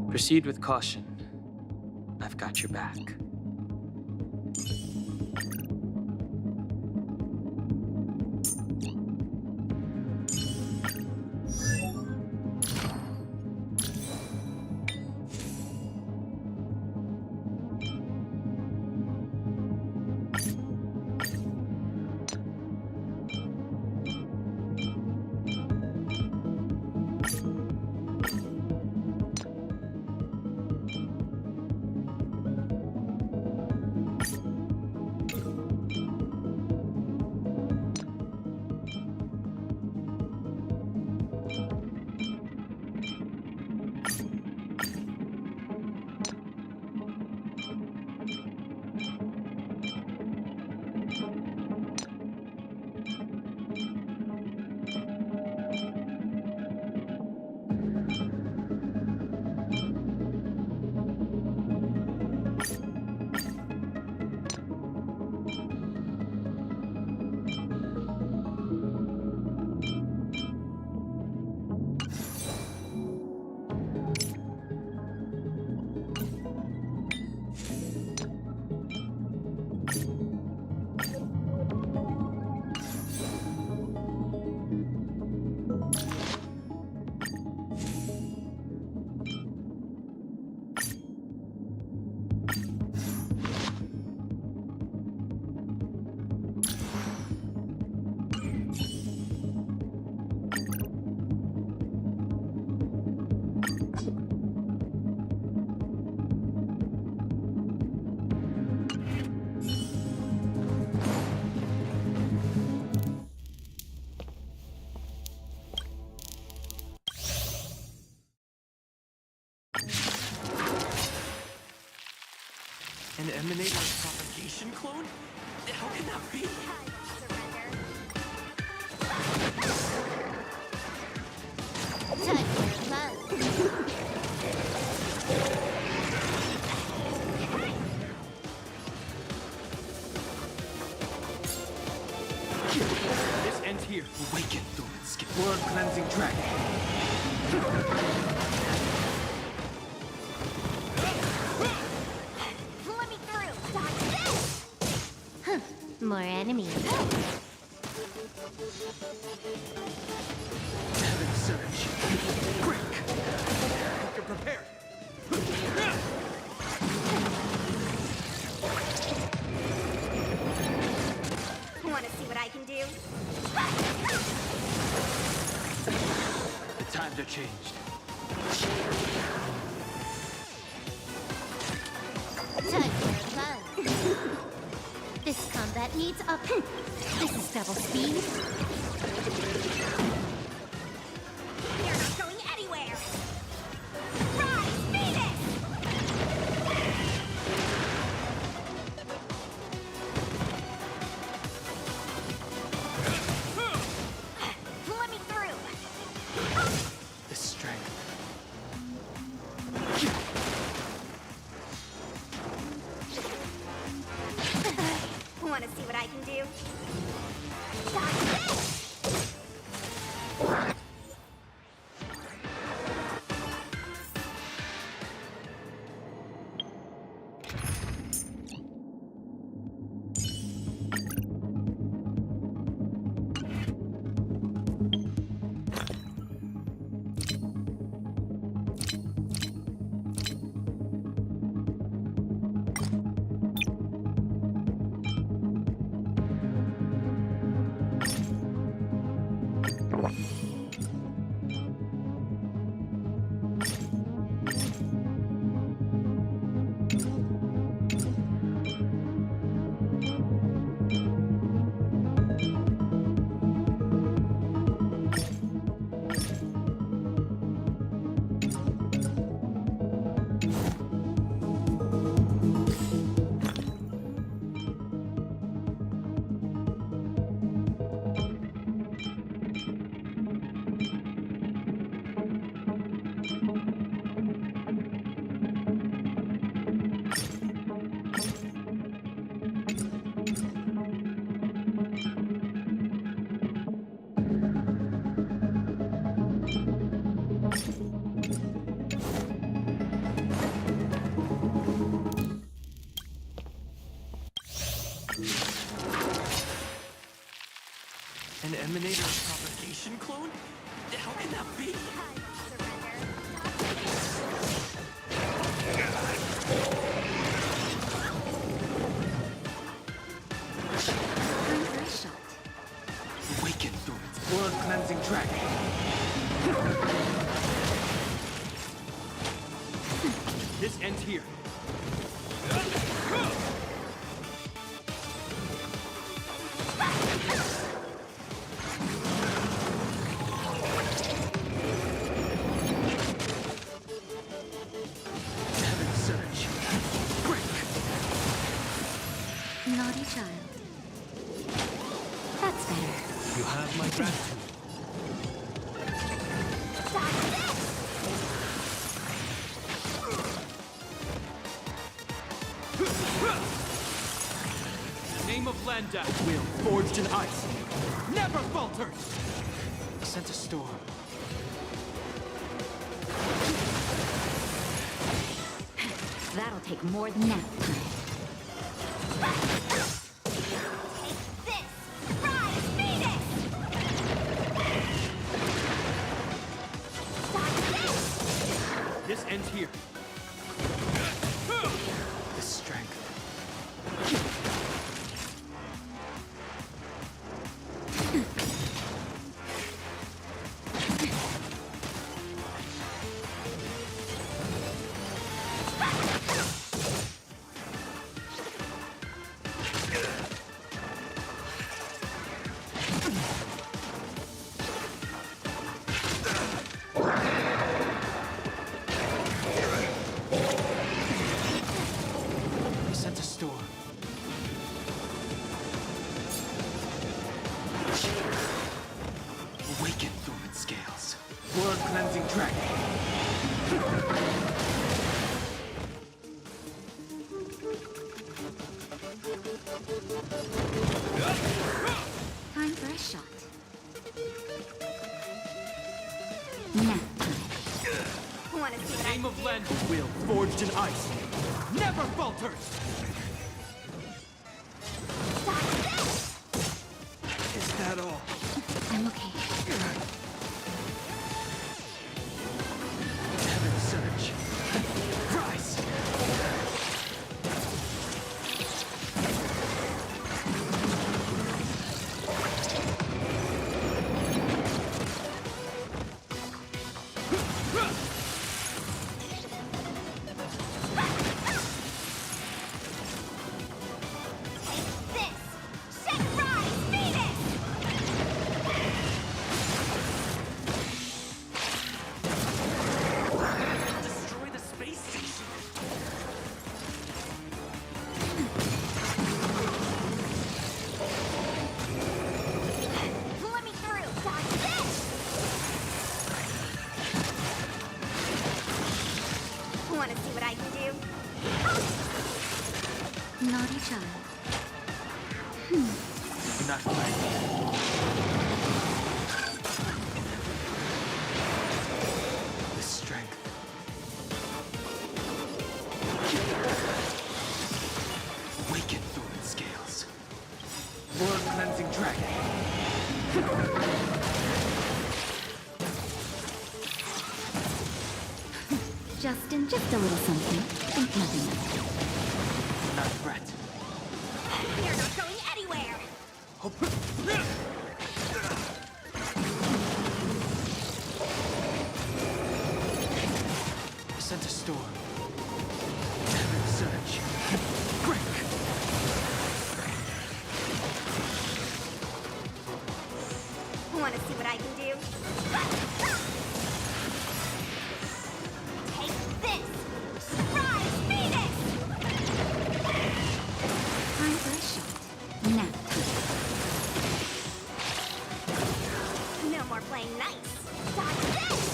Proceed with caution. I've got your back. An emanator propagation clone? How can that be? This ends here. Awaken, skip blood cleansing track. Let me through. Dodge this. More enemies. Heaven surge. Quick! You're prepared. Want to see what I can do? The times have changed. Time for love. This combat needs up. This is double speed. You're not going anywhere. Rise, Venus! Let me through. The strength. An emanator propagation clone? How can that be? Awaken through its blood-cleansing track. This ends here. Naughty child. That's better. You have my gratitude. In the name of Landa, will forged in ice, never falters. Sent a storm. That'll take more than that time. This ends here. The strength. Awaken through its scales. Blood-cleansing track. Time for a shot. Now. Want to see what Name of land will forged in ice. Never falters. Is that all? I'm okay. Heaven surge. Rise. Want to see what I can do? Naughty child. Not right. The strength. Awaken through its scales. Blood-cleansing dragon. Justin, just a little something. Think nothing of it. Not threat. You're not going anywhere! Sent a storm. Surge. Break! Want to see what I can do? Take this! Surprise Phoenix! Time for a shot. Nap time. No more playing nice. Watch this!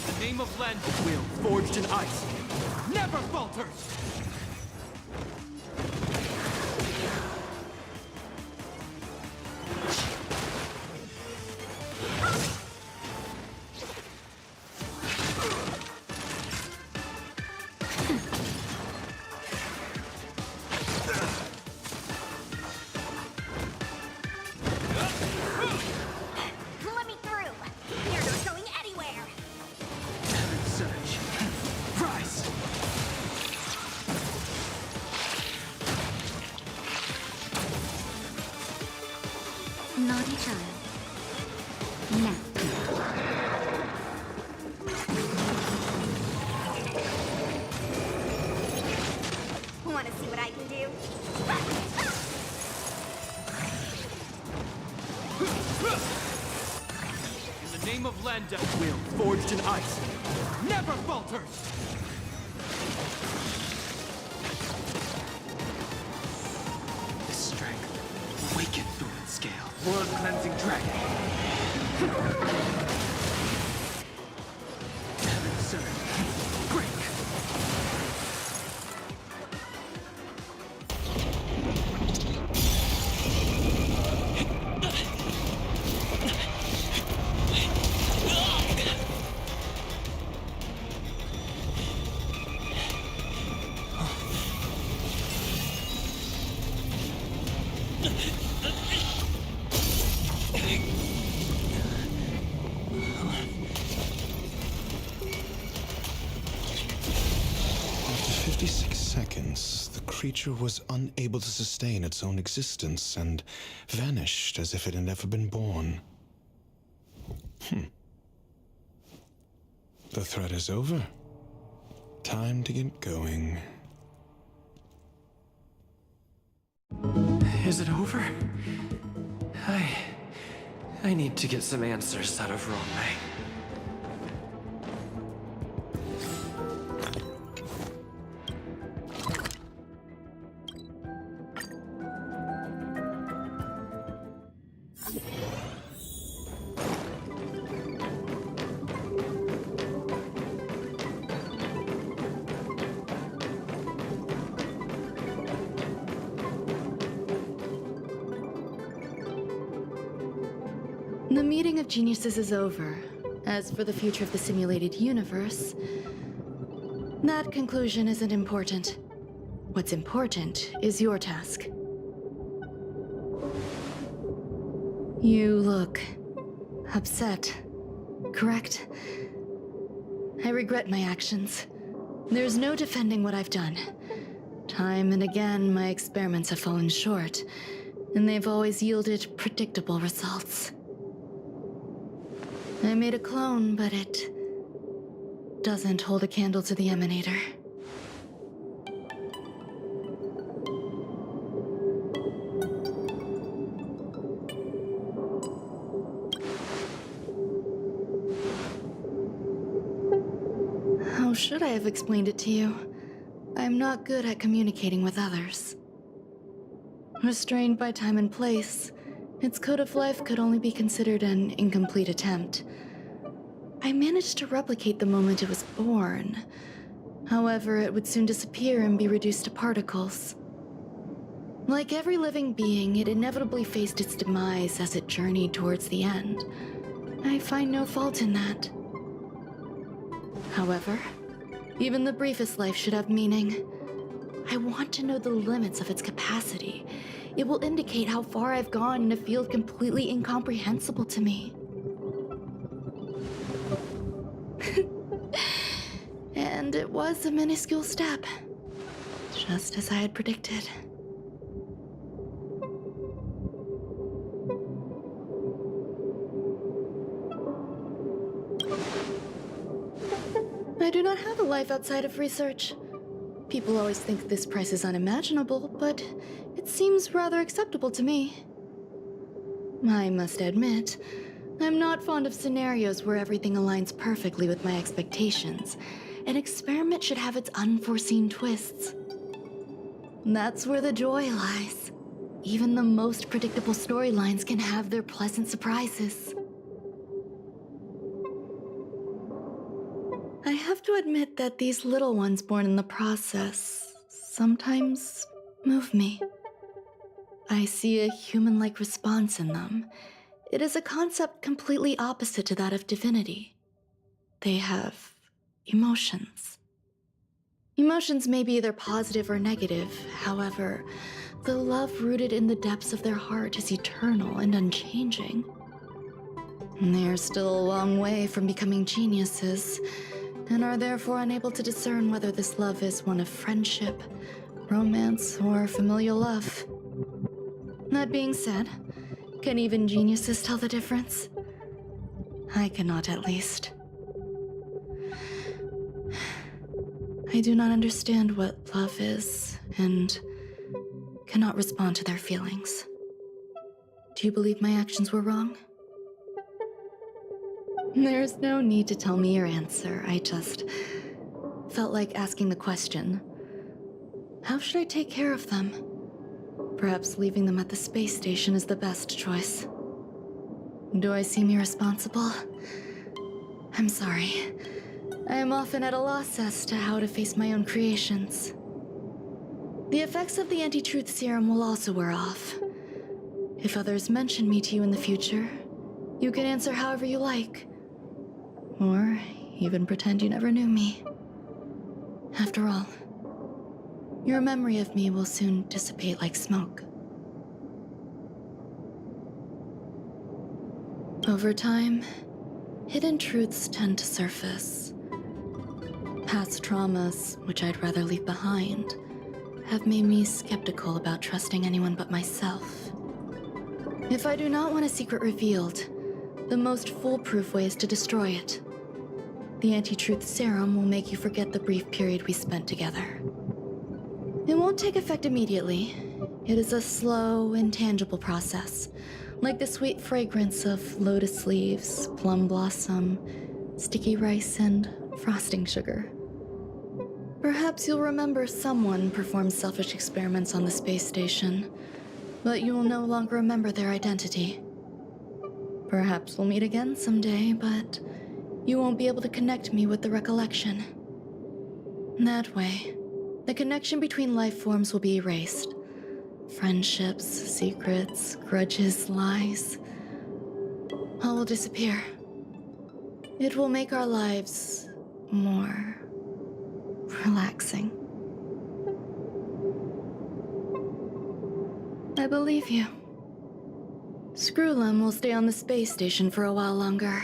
The name of land will forged in ice never falters! Let me through! You're not going anywhere! Surge. Rise! Naughty child. Nap Want to see what I can do? In the name of Landa, will forged in ice never falters! This strength, awaken through its scale. Blood-cleansing dragon. Surge. Break! After 56 seconds, the creature was unable to sustain its own existence and vanished as if it had never been born. The threat is over. Time to get going. Is it over? I need to get some answers out of Ronmei. The meeting of geniuses is over. As for the future of the simulated universe, that conclusion isn't important. What's important is your task. You look upset, correct? I regret my actions. There's no defending what I've done. Time and again, my experiments have fallen short, and they've always yielded predictable results. I made a clone, but it doesn't hold a candle to the emanator. How should I have explained it to you? I'm not good at communicating with others. Restrained by time and place, its code of life could only be considered an incomplete attempt. I managed to replicate the moment it was born. However, it would soon disappear and be reduced to particles. Like every living being, it inevitably faced its demise as it journeyed towards the end. I find no fault in that. However, even the briefest life should have meaning. I want to know the limits of its capacity. It will indicate how far I've gone in a field completely incomprehensible to me. And it was a minuscule step, just as I had predicted. do not have a life outside of research. People always think this price is unimaginable, but it seems rather acceptable to me. I must admit, I'm not fond of scenarios where everything aligns perfectly with my expectations. An experiment should have its unforeseen twists. That's where the joy lies. Even the most predictable storylines can have their pleasant surprises. I have to admit that these little ones born in the process sometimes move me. I see a human-like response in them. It is a concept completely opposite to that of divinity. They have emotions. Emotions may be either positive or negative. However, the love rooted in the depths of their heart is eternal and unchanging. They're still a long way from becoming geniuses, and are therefore unable to discern whether this love is one of friendship, romance, or familial love. That being said, can even geniuses tell the difference? I cannot, at least. I do not understand what love is, and cannot respond to their feelings. Do you believe my actions were wrong? There's no need to tell me your answer. I just felt like asking the question. How should I take care of them? Perhaps leaving them at the space station is the best choice. Do I seem irresponsible? I'm sorry. I am often at a loss as to how to face my own creations. The effects of the anti-truth serum will also wear off. If others mention me to you in the future, you can answer however you like. Or even pretend you never knew me. After all, your memory of me will soon dissipate like smoke. Over time, hidden truths tend to surface. Past traumas, which I'd rather leave behind, have made me skeptical about trusting anyone but myself. If I do not want a secret revealed, the most foolproof way is to destroy it. The anti-truth serum will make you forget the brief period we spent together. It won't take effect immediately. It is a slow, intangible process, like the sweet fragrance of lotus leaves, plum blossom, sticky rice, and frosting sugar. Perhaps you'll remember someone performed selfish experiments on the space station, but you will no longer remember their identity. Perhaps we'll meet again someday, but you won't be able to connect me with the recollection. That way, the connection between life forms will be erased. Friendships, secrets, grudges, lies, all will disappear. It will make our lives more relaxing. I believe you. Screwlum will stay on the space station for a while longer.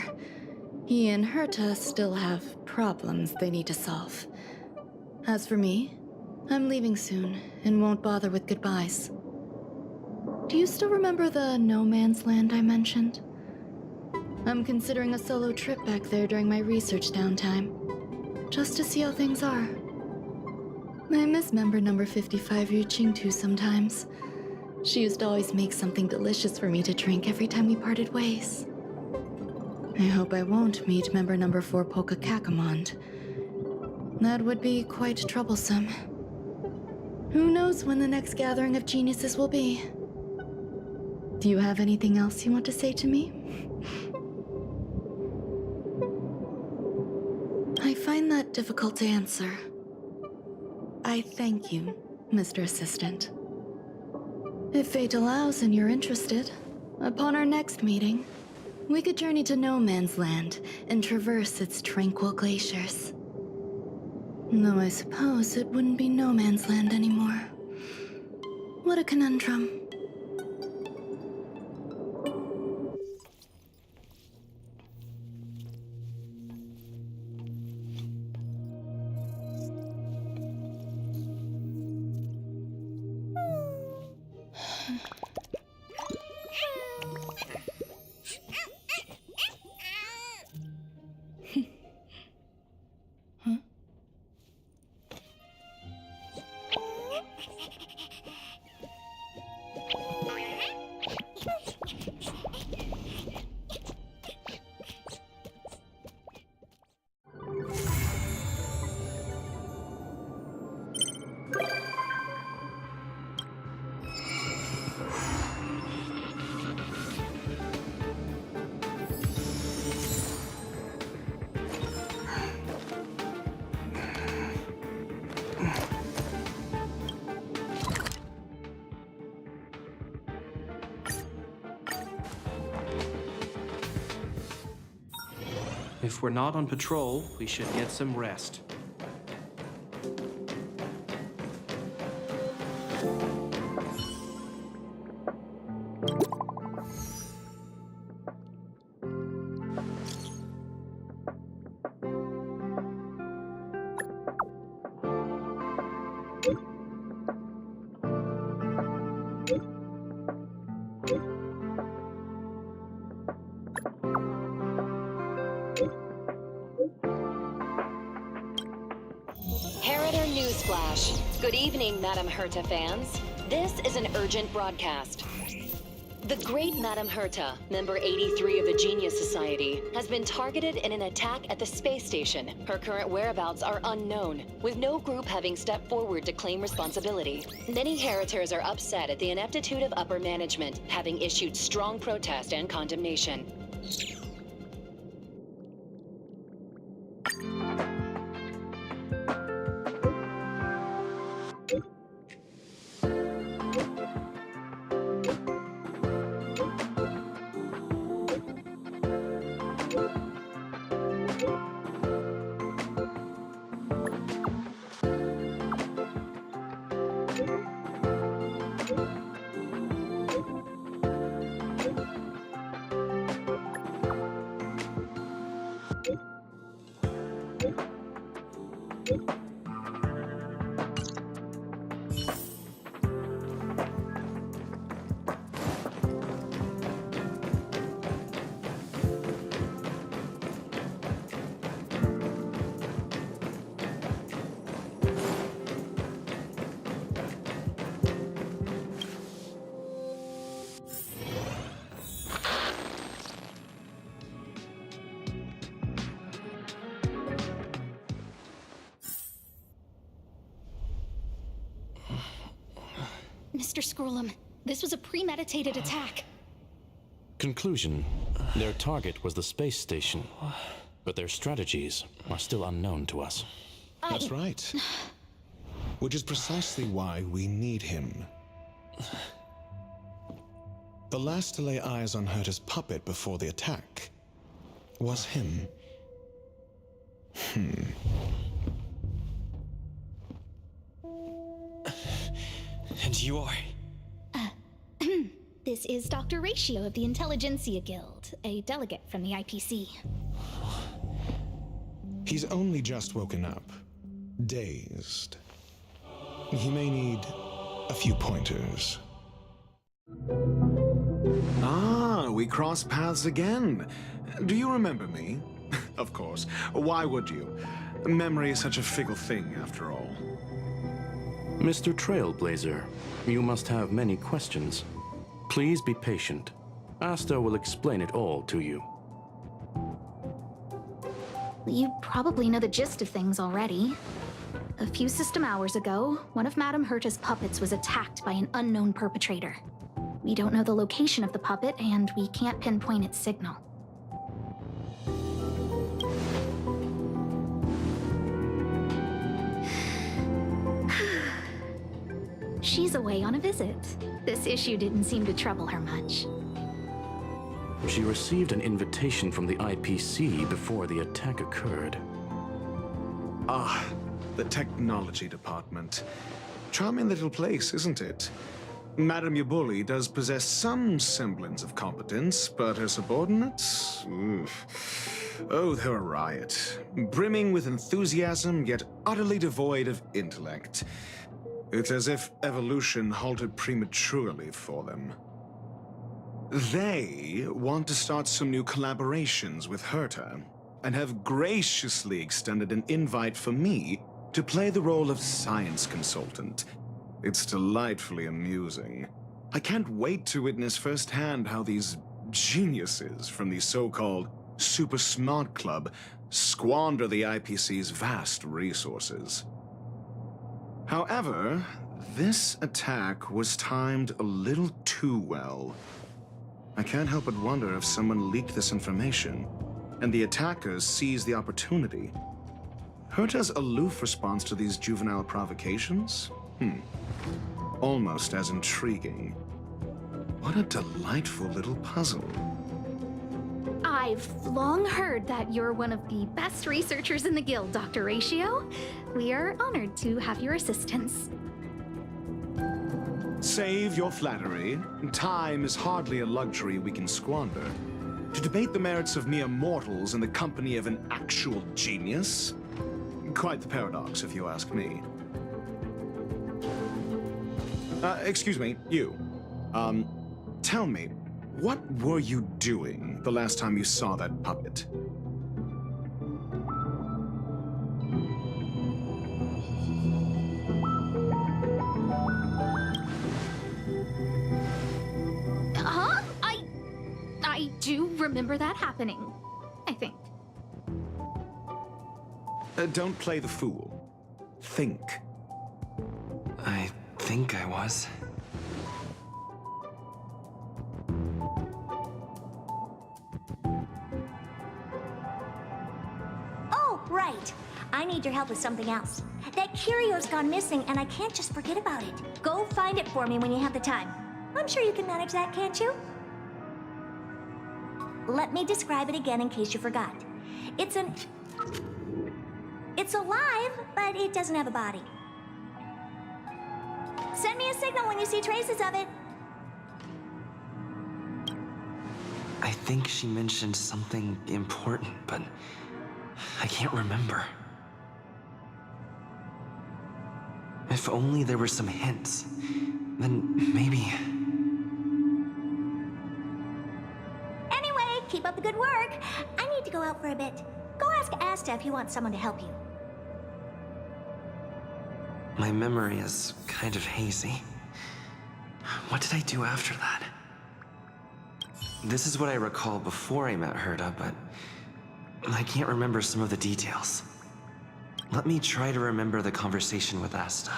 He and Herta still have problems they need to solve. As for me, I'm leaving soon and won't bother with goodbyes. Do you still remember the no man's land I mentioned? I'm considering a solo trip back there during my research downtime, just to see how things are. I miss member number 55 Yuqingtu sometimes. She used to always make something delicious for me to drink every time we parted ways. I hope I won't meet member number 4 Polka Kakamond. That would be quite troublesome. Who knows when the next gathering of geniuses will be? Do you have anything else you want to say to me? I find that difficult to answer. I thank you, Mr. Assistant. If fate allows and you're interested, upon our next meeting, we could journey to No Man's Land and traverse its tranquil glaciers. Though I suppose it wouldn't be No Man's Land anymore. What a conundrum. Huh? If we're not on patrol, we should get some rest. Heriter Newsflash. Good evening, Madame Herta fans. This is an urgent broadcast. The great Madame Herta, member 83 of the Genius Society, has been targeted in an attack at the space station. Her current whereabouts are unknown, with no group having stepped forward to claim responsibility. Many Heritors are upset at the ineptitude of upper management, having issued strong protest and condemnation. Mr. Scrollum, this was a premeditated attack. Conclusion: their target was the space station, but their strategies are still unknown to us. That's right. Which is precisely why we need him. The last to lay eyes on Herta's puppet before the attack was him. And you are? This is Dr. Ratio of the Intelligentsia Guild, a delegate from the IPC. He's only just woken up, dazed. He may need a few pointers. Ah, we crossed paths again. Do you remember me? Of course. Why would you? Memory is such a fickle thing, after all. Mr. Trailblazer, you must have many questions. Please be patient. Asta will explain it all to you. You probably know the gist of things already. A few system hours ago, one of Madame Herta's puppets was attacked by an unknown perpetrator. We don't know the location of the puppet, and we can't pinpoint its signal. She's away on a visit. This issue didn't seem to trouble her much. She received an invitation from the IPC before the attack occurred. Ah, the technology department. Charming little place, isn't it? Madame Yabuli does possess some semblance of competence, but her subordinates? Oof. Oh, they're a riot. Brimming with enthusiasm, yet utterly devoid of intellect. It's as if evolution halted prematurely for them. They want to start some new collaborations with Herta, and have graciously extended an invite for me to play the role of science consultant. It's delightfully amusing. I can't wait to witness firsthand how these geniuses from the so-called Super Smart Club squander the IPC's vast resources. However, this attack was timed a little too well. I can't help but wonder if someone leaked this information, and the attackers seized the opportunity. Herta's aloof response to these juvenile provocations? Almost as intriguing. What a delightful little puzzle. I've long heard that you're one of the best researchers in the guild, Dr. Ratio. We are honored to have your assistance. Save your flattery. Time is hardly a luxury we can squander. To debate the merits of mere mortals in the company of an actual genius? Quite the paradox, if you ask me. Excuse me, you. Tell me, what were you doing the last time you saw that puppet? Huh? I do remember that happening, I think. Don't play the fool. Think. I think I was. Oh, right. I need your help with something else. That curio's gone missing, and I can't just forget about it. Go find it for me when you have the time. I'm sure you can manage that, can't you? Let me describe it again in case you forgot. It's alive, but it doesn't have a body. Send me a signal when you see traces of it. I think she mentioned something important, but I can't remember. If only there were some hints, then maybe... Anyway, keep up the good work. I need to go out for a bit. Go ask Asta if you want someone to help you. My memory is kind of hazy. What did I do after that? This is what I recall before I met Herta, but I can't remember some of the details. Let me try to remember the conversation with Asta.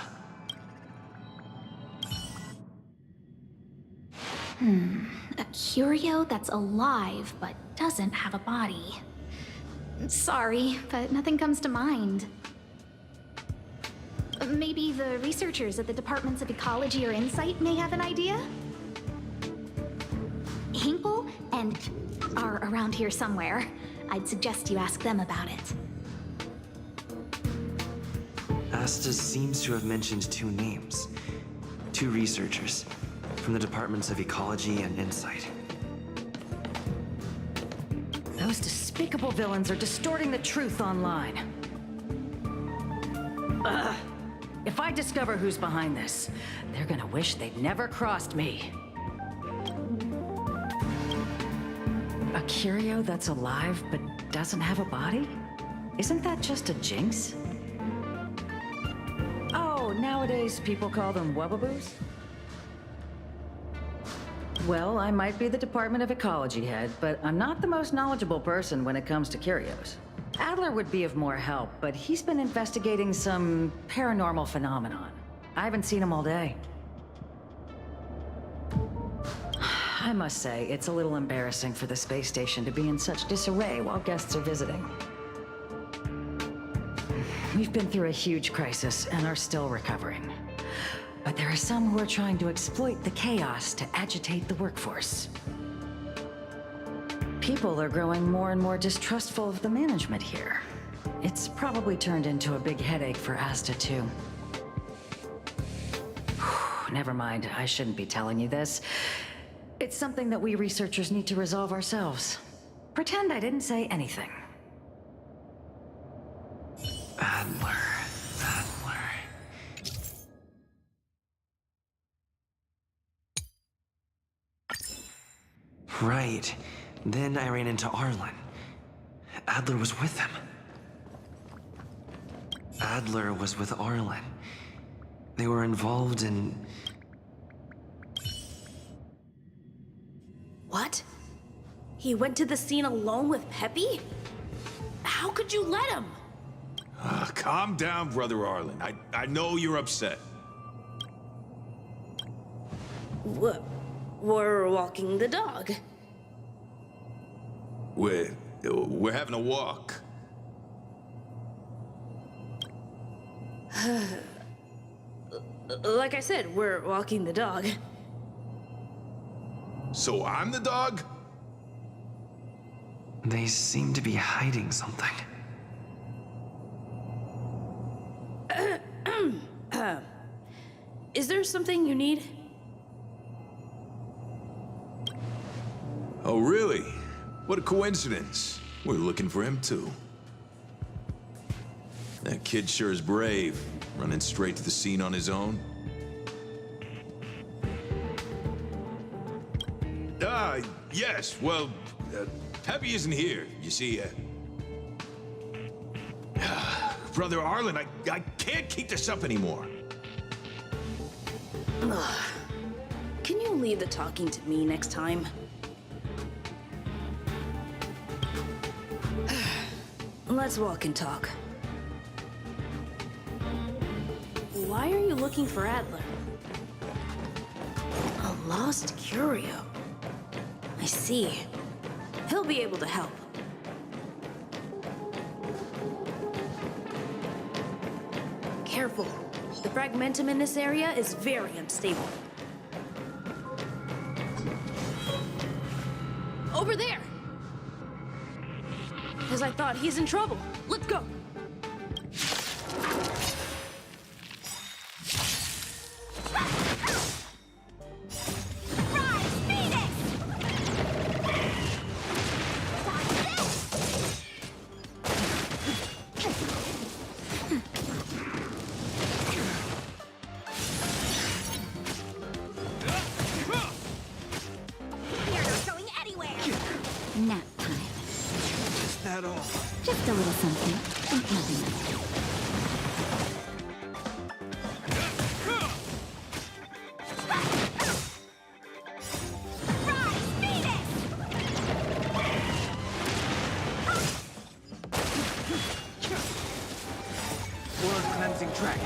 A curio that's alive but doesn't have a body. Sorry, but nothing comes to mind. Maybe the researchers at the departments of ecology or insight may have an idea? Hinkle and are around here somewhere. I'd suggest you ask them about it. Asta seems to have mentioned two names. Two researchers from the departments of ecology and insight. Those despicable villains are distorting the truth online. Ugh. If I discover who's behind this, they're gonna wish they'd never crossed me. A curio that's alive but doesn't have a body? Isn't that just a jinx? Oh, nowadays people call them wubbaboos? Well, I might be the Department of Ecology head, but I'm not the most knowledgeable person when it comes to curios. Adler would be of more help, but he's been investigating some paranormal phenomenon. I haven't seen him all day. I must say, it's a little embarrassing for the space station to be in such disarray while guests are visiting. We've been through a huge crisis and are still recovering. But there are some who are trying to exploit the chaos to agitate the workforce. People are growing more and more distrustful of the management here. It's probably turned into a big headache for Asta, too. Never mind, I shouldn't be telling you this. It's something that we researchers need to resolve ourselves. Pretend I didn't say anything. Adler. Right. Then I ran into Arlen. Adler was with him. Adler was with Arlen. They were involved in... What? He went to the scene alone with Peppy? How could you let him? Calm down, Brother Arlen. I know you're upset. We're walking the dog. We're having a walk. Like I said, we're walking the dog. So I'm the dog? They seem to be hiding something. Is there something you need? Oh, really? What a coincidence. We're looking for him, too. That kid sure is brave, running straight to the scene on his own. Yes, well, Peppy isn't here, you see. Brother Arlen, I can't keep this up anymore. Can you leave the talking to me next time? Let's walk and talk. Why are you looking for Adler? A lost curio. I see. He'll be able to help. Careful. The fragmentum in this area is very unstable. Over there! As I thought, he's in trouble. Let's go! Nap time. Is that all? Just a little something. Nothing else. Blood cleansing track.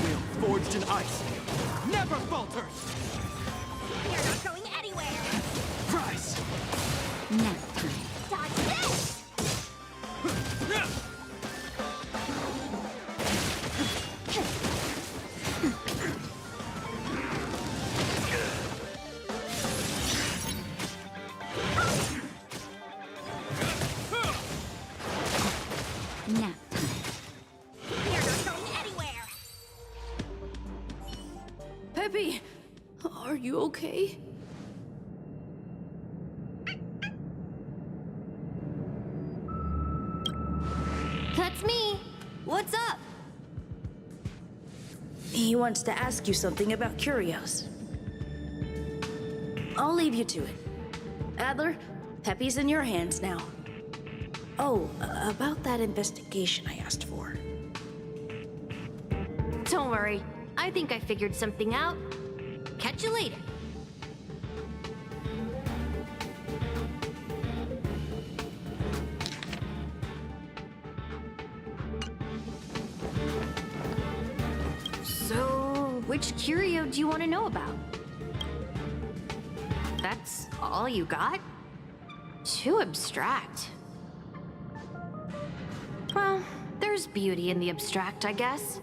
Will forged in ice. Never falters! You're not going anywhere! Price! Nap time. Dodge this! Nap time. You're not going anywhere! Peppy! Are you okay? That's me. What's up? He wants to ask you something about curios. I'll leave you to it. Adler, Peppy's in your hands now. Oh, about that investigation I asked for. Don't worry. I think I figured something out. Catch you later. So, which curio do you want to know about? That's all you got? Too abstract. Well, there's beauty in the abstract, I guess.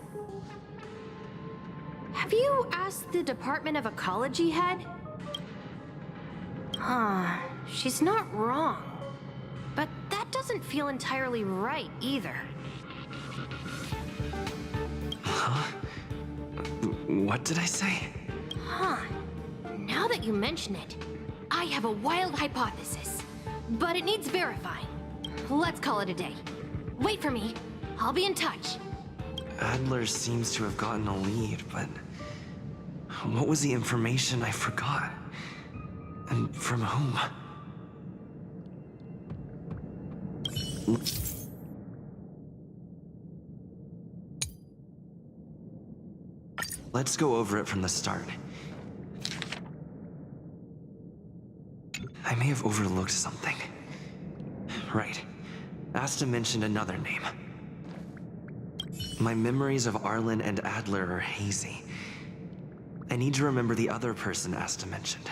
Have you asked the Department of Ecology head? Huh, she's not wrong. But that doesn't feel entirely right either. Huh? What did I say? Huh. Now that you mention it, I have a wild hypothesis. But it needs verifying. Let's call it a day. Wait for me. I'll be in touch. Adler seems to have gotten a lead, but what was the information I forgot? And from whom? Let's go over it from the start. I may have overlooked something. Right. Asta mentioned another name. My memories of Arlen and Adler are hazy. I need to remember the other person Asta mentioned.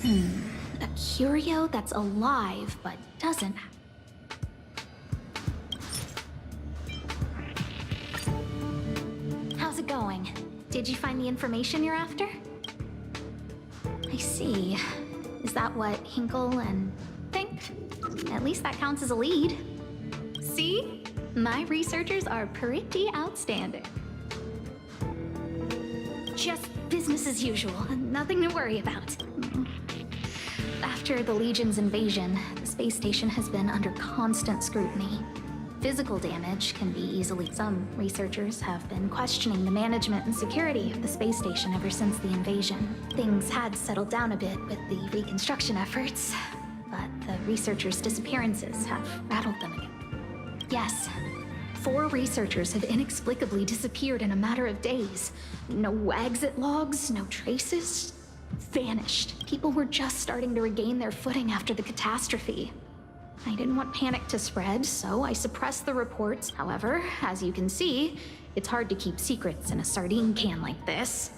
A curio that's alive but doesn't. going? Did you find the information you're after? I see. Is that what Hinkle and think? At least that counts as a lead. See? My researchers are pretty outstanding. Just business as usual. Nothing to worry about. After the Legion's invasion, the space station has been under constant scrutiny. Physical damage can be easily. Some researchers have been questioning the management and security of the space station ever since the invasion. Things had settled down a bit with the reconstruction efforts, but the researchers' disappearances have rattled them again. Yes, 4 researchers have inexplicably disappeared in a matter of days. No exit logs, no traces. Vanished. People were just starting to regain their footing after the catastrophe. I didn't want panic to spread, so I suppressed the reports. However, as you can see, it's hard to keep secrets in a sardine can like this.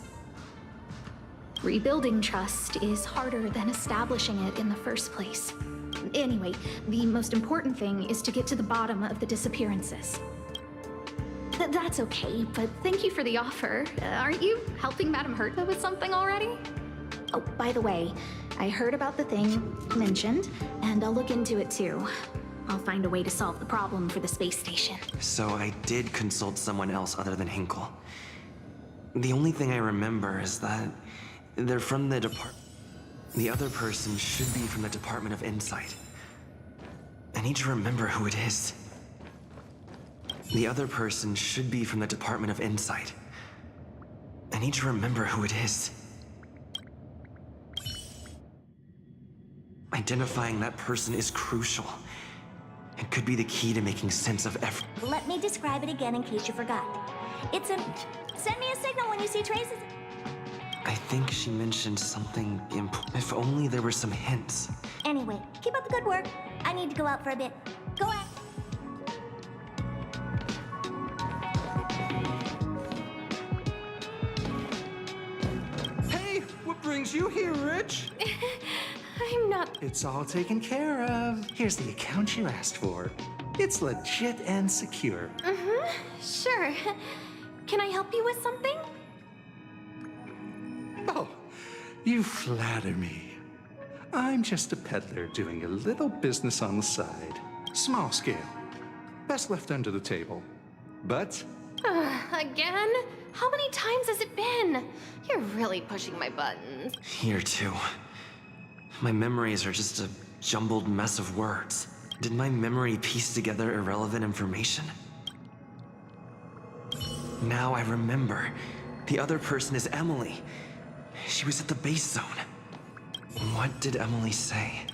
Rebuilding trust is harder than establishing it in the first place. Anyway, the most important thing is to get to the bottom of the disappearances. That's okay, but thank you for the offer. Aren't you helping Madame Herta with something already? Oh, by the way, I heard about the thing you mentioned, and I'll look into it too. I'll find a way to solve the problem for the space station. So I did consult someone else other than Hinkle. The only thing I remember is that they're from the The other person should be from the Department of Insight. I need to remember who it is. The other person should be from the Department of Insight. I need to remember who it is. Identifying that person is crucial. It could be the key to making sense of everything. Let me describe it again in case you forgot. It's a... Send me a signal when you see traces. I think she mentioned something if only there were some hints. Anyway, keep up the good work. I need to go out for a bit. Go ahead. Hey, what brings you here, Rich? I'm not... It's all taken care of. Here's the account you asked for. It's legit and secure. Sure. Can I help you with something? Oh, you flatter me. I'm just a peddler doing a little business on the side. Small scale. Best left under the table. But... Again? How many times has it been? You're really pushing my buttons. Here too. My memories are just a jumbled mess of words. Did my memory piece together irrelevant information? Now I remember. The other person is Emily. She was at the base zone. What did Emily say?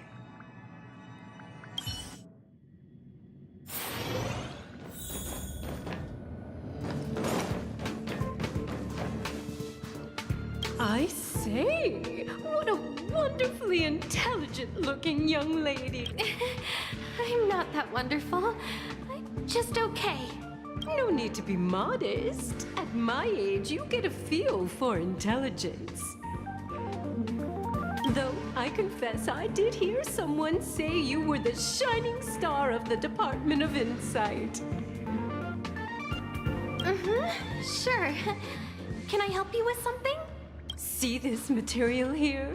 I say, what a wonderfully intelligent-looking young lady. I'm not that wonderful. I'm just okay. No need to be modest. At my age, you get a feel for intelligence. Though I confess I did hear someone say you were the shining star of the Department of Insight. Sure. Can I help you with something? See this material here?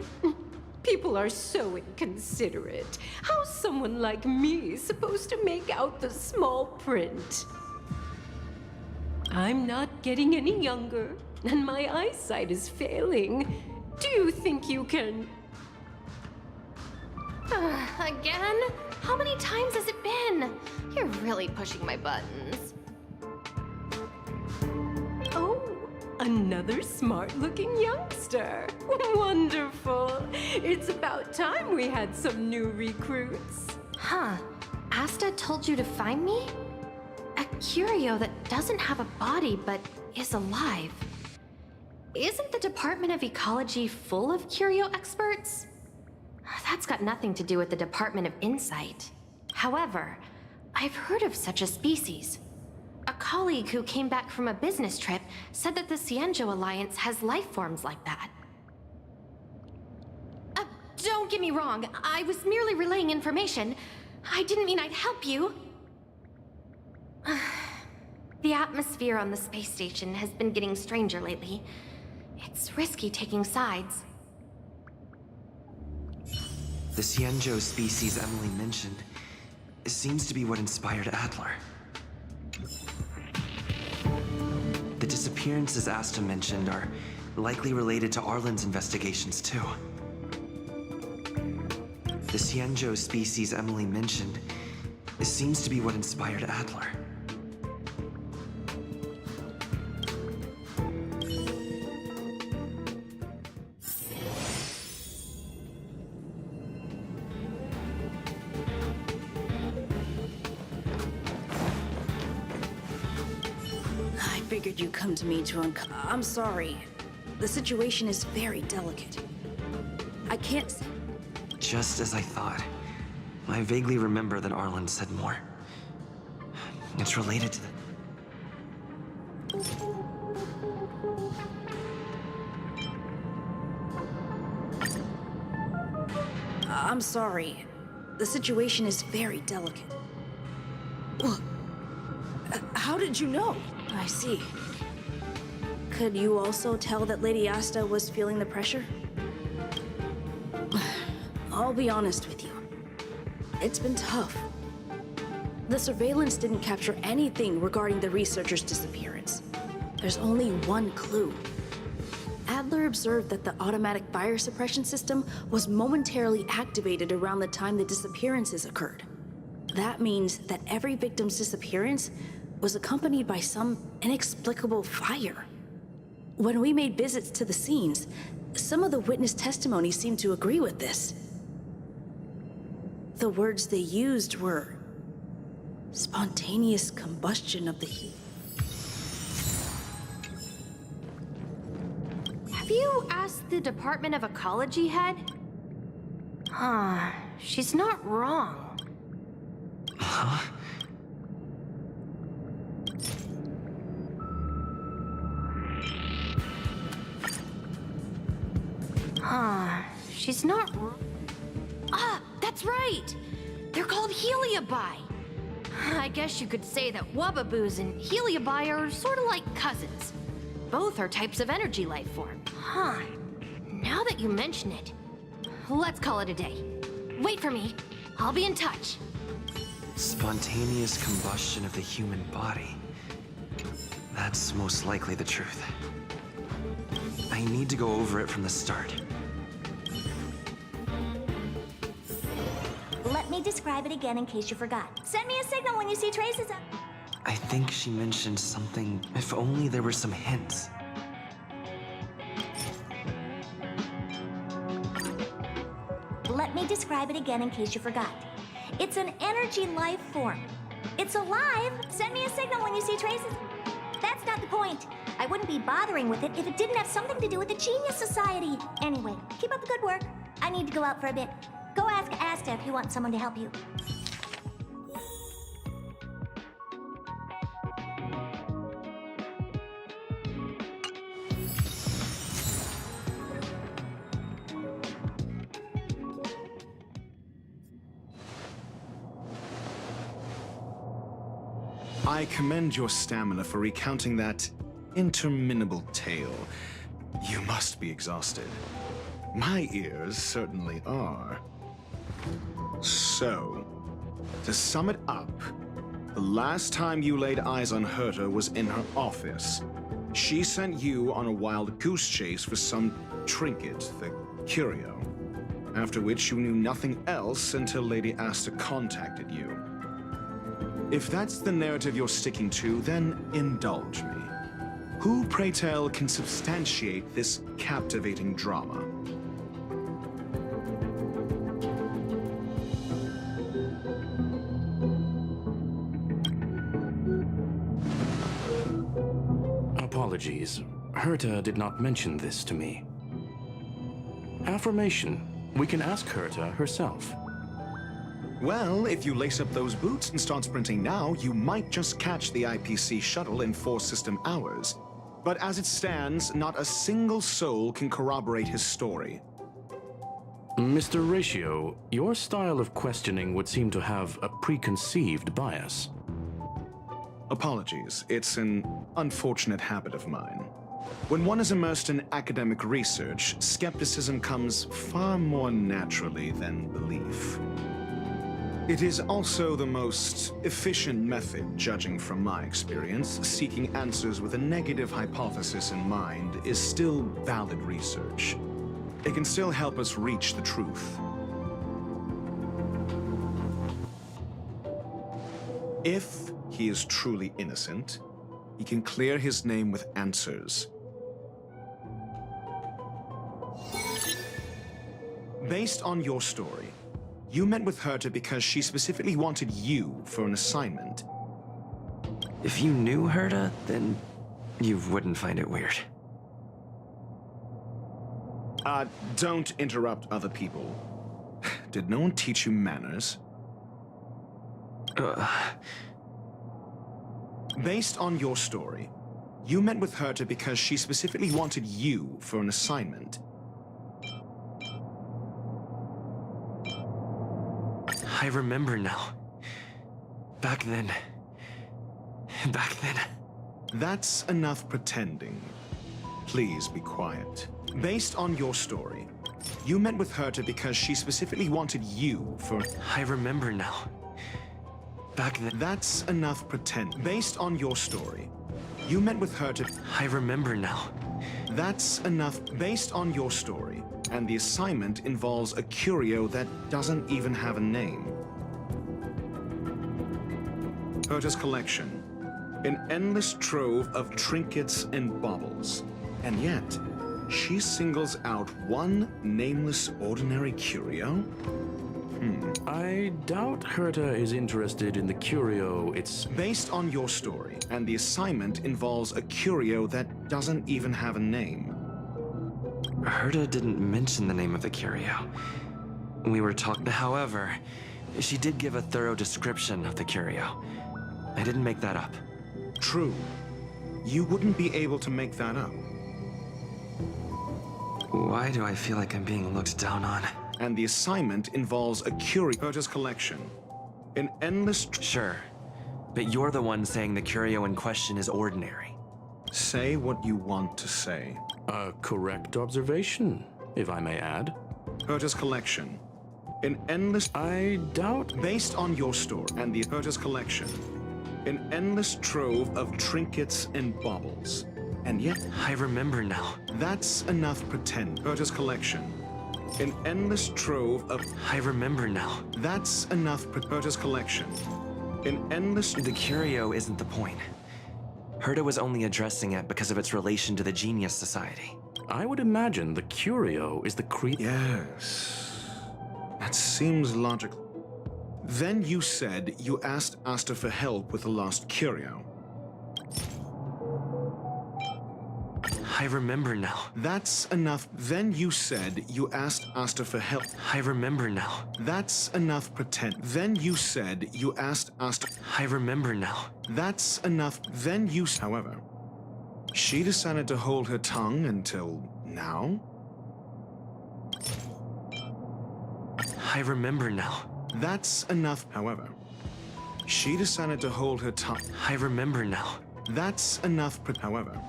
People are so inconsiderate. How's someone like me supposed to make out the small print? I'm not getting any younger, and my eyesight is failing. Do you think you can... Again? How many times has it been? You're really pushing my buttons. Oh, another smart-looking youngster. Wonderful. It's about time we had some new recruits. Huh. Asta told you to find me? A curio that doesn't have a body but is alive. Isn't the Department of Ecology full of curio experts? That's got nothing to do with the Department of Insight. However, I've heard of such a species. A colleague who came back from a business trip said that the Cienjo Alliance has life forms like that. Don't get me wrong, I was merely relaying information. I didn't mean I'd help you. The atmosphere on the space station has been getting stranger lately. It's risky taking sides. The Xianzhou species Emily mentioned seems to be what inspired Adler. The disappearances Asta mentioned are likely related to Arlen's investigations too. The Xianzhou species Emily mentioned seems to be what inspired Adler. I figured you'd come to me to I'm sorry. The situation is very delicate. I can't say... Just as I thought. I vaguely remember that Arlen said more. It's related to the... I'm sorry. The situation is very delicate. How did you know? I see. Could you also tell that Lady Asta was feeling the pressure? I'll be honest with you. It's been tough. The surveillance didn't capture anything regarding the researcher's disappearance. There's only one clue. Adler observed that the automatic fire suppression system was momentarily activated around the time the disappearances occurred. That means that every victim's disappearance was accompanied by some inexplicable fire. When we made visits to the scenes, some of the witness testimony seemed to agree with this. The words they used were spontaneous combustion of the heat. Have you asked the Department of Ecology head? She's not wrong. Huh? She's not... that's right! They're called Heliobi. I guess you could say that Wubbaboos and Heliobi are sort of like cousins. Both are types of energy life form. Now that you mention it, let's call it a day. Wait for me. I'll be in touch. Spontaneous combustion of the human body. That's most likely the truth. I need to go over it from the start. Let me describe it again in case you forgot. Send me a signal when you see traces of... I think she mentioned something, if only there were some hints. Let me describe it again in case you forgot. It's an energy life form. It's alive. Send me a signal when you see traces. That's not the point. I wouldn't be bothering with it if it didn't have something to do with the Genius Society. Anyway, keep up the good work. I need to go out for a bit. Go ask Asta if you want someone to help you. I commend your stamina for recounting that interminable tale. You must be exhausted. My ears certainly are. So, to sum it up, the last time you laid eyes on Herta was in her office. She sent you on a wild goose chase for some trinket, the curio. After which you knew nothing else until Lady Asta contacted you. If that's the narrative you're sticking to, then indulge me. Who, pray tell, can substantiate this captivating drama? Apologies. Herta did not mention this to me. Affirmation. We can ask Herta herself. Well, if you lace up those boots and start sprinting now, you might just catch the IPC shuttle in 4 system hours. But as it stands, not a single soul can corroborate his story. Mr. Ratio, your style of questioning would seem to have a preconceived bias. Apologies, it's an unfortunate habit of mine. When one is immersed in academic research, skepticism comes far more naturally than belief. It is also the most efficient method, judging from my experience. Seeking answers with a negative hypothesis in mind is still valid research. It can still help us reach the truth. If he is truly innocent, he can clear his name with answers. Based on your story, you met with Herta because she specifically wanted you for an assignment. If you knew Herta, then you wouldn't find it weird. Don't interrupt other people. Did no one teach you manners? Based on your story, you met with Herta because she specifically wanted you for an assignment. I remember now. Back then. That's enough pretending. Please be quiet. Based on your story, you met with Herta because she specifically wanted you for... I remember now. Back then. That's enough pretend. Based on your story, you met with Herta... I remember now. That's enough. Based on your story, and the assignment involves a curio that doesn't even have a name. Herta's collection. An endless trove of trinkets and baubles. And yet, she singles out one nameless ordinary curio? I doubt Herta is interested in the curio. It's based on your story, and the assignment involves a curio that doesn't even have a name. Herta didn't mention the name of the curio. We were talking. However, she did give a thorough description of the curio. I didn't make that up. True. You wouldn't be able to make that up. Why do I feel like I'm being looked down on? And the assignment involves a curio. Herta's collection. An endless... Sure. But you're the one saying the curio in question is ordinary. Say what you want to say. A correct observation, if I may add. Herta's collection. An endless... I doubt... Based on your story and the Herta's collection. An endless trove of trinkets and baubles. And yet... I remember now. That's enough pretend. Herta's collection. An endless trove of... I remember now. That's enough. Herta's collection. An endless... The curio isn't the point. Herta was only addressing it because of its relation to the Genius Society. I would imagine the curio is the Yes. That seems logical. Then you said you asked Asta for help with the lost curio. I remember now. That's enough. Then you said you asked Asta for help. I remember now. That's enough pretend. Then you said you asked Asta. I remember now. That's enough. Then you... However, she decided to hold her tongue until now? I remember now. That's enough. However, she decided to hold her tongue. I remember now. That's enough. However,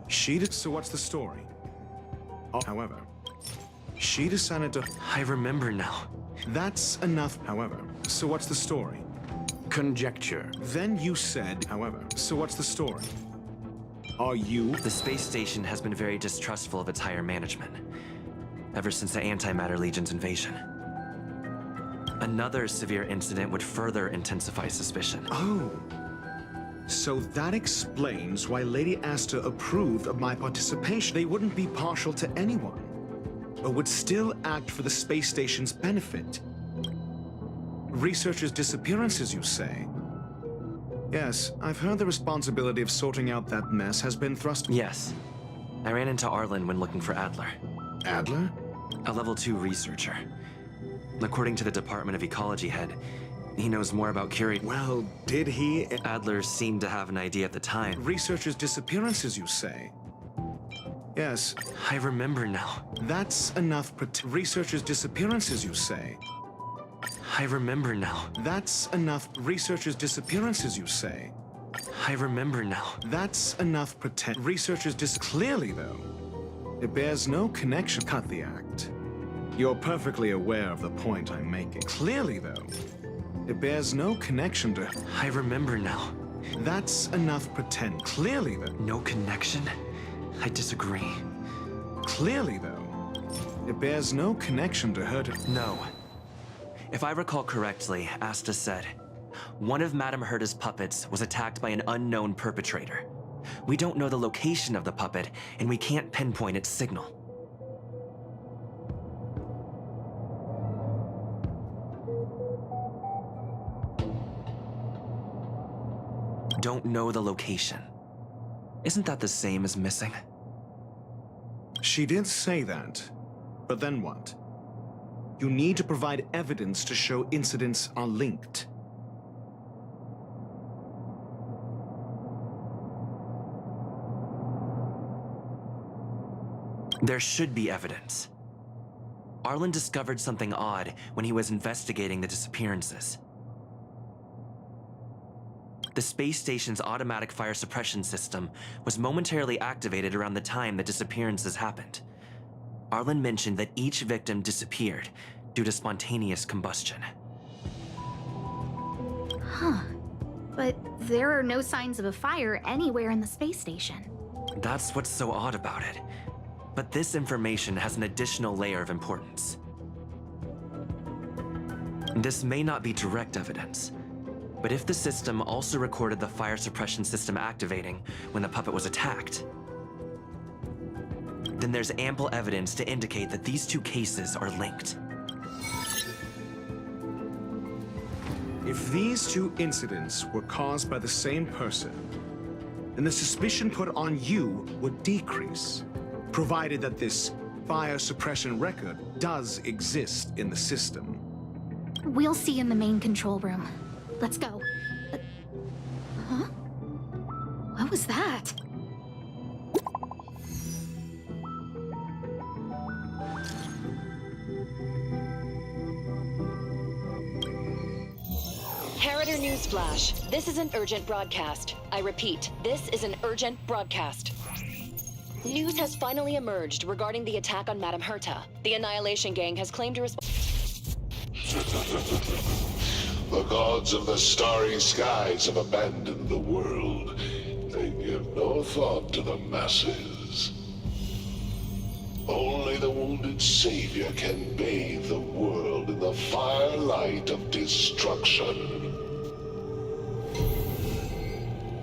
she did. So what's the story? However, she decided to... I remember now. That's enough. However, so what's the story? Conjecture. Then you said, however, so what's the story? Are you... The space station has been very distrustful of its higher management, ever since the Antimatter Legion's invasion. Another severe incident would further intensify suspicion. Oh. So that explains why Lady Asta approved of my participation. They wouldn't be partial to anyone, but would still act for the space station's benefit. Researchers' disappearances, you say? Yes, I've heard the responsibility of sorting out that mess has been thrust... Yes. I ran into Arlen when looking for Adler. Adler? A level 2 researcher. According to the Department of Ecology head, he knows more about curio. Well, did he? Adler seemed to have an idea at the time. Researchers' disappearances, you say? Yes. I remember now. That's enough. Researchers' disappearances, you say? I remember now. That's enough. Researchers' disappearances, you say? I remember now. That's enough pretend. Researchers clearly, though. It bears no connection. Cut the act. You're perfectly aware of the point I'm making. Clearly, though, it bears no connection to... I remember now. That's enough pretend. Clearly, though. No connection? I disagree. Clearly, though, it bears no connection to her to... No. If I recall correctly, Asta said, one of Madame Herta's puppets was attacked by an unknown perpetrator. We don't know the location of the puppet, and we can't pinpoint its signal. Don't know the location. Isn't that the same as missing? She did say that, but then what? You need to provide evidence to show incidents are linked. There should be evidence. Arlen discovered something odd when he was investigating the disappearances. The space station's automatic fire suppression system was momentarily activated around the time the disappearances happened. Arlen mentioned that each victim disappeared due to spontaneous combustion. Huh. But there are no signs of a fire anywhere in the space station. That's what's so odd about it. But this information has an additional layer of importance. This may not be direct evidence, but if the system also recorded the fire suppression system activating when the puppet was attacked, then there's ample evidence to indicate that these two cases are linked. If these two incidents were caused by the same person, then the suspicion put on you would decrease, provided that this fire suppression record does exist in the system. We'll see in the main control room. Let's go. Huh? What was that? Harrider Newsflash. This is an urgent broadcast. I repeat, this is an urgent broadcast. News has finally emerged regarding the attack on Madame Herta. The Annihilation Gang has claimed to The gods of the starry skies have abandoned the world. They give no thought to the masses. Only the wounded savior can bathe the world in the firelight of destruction.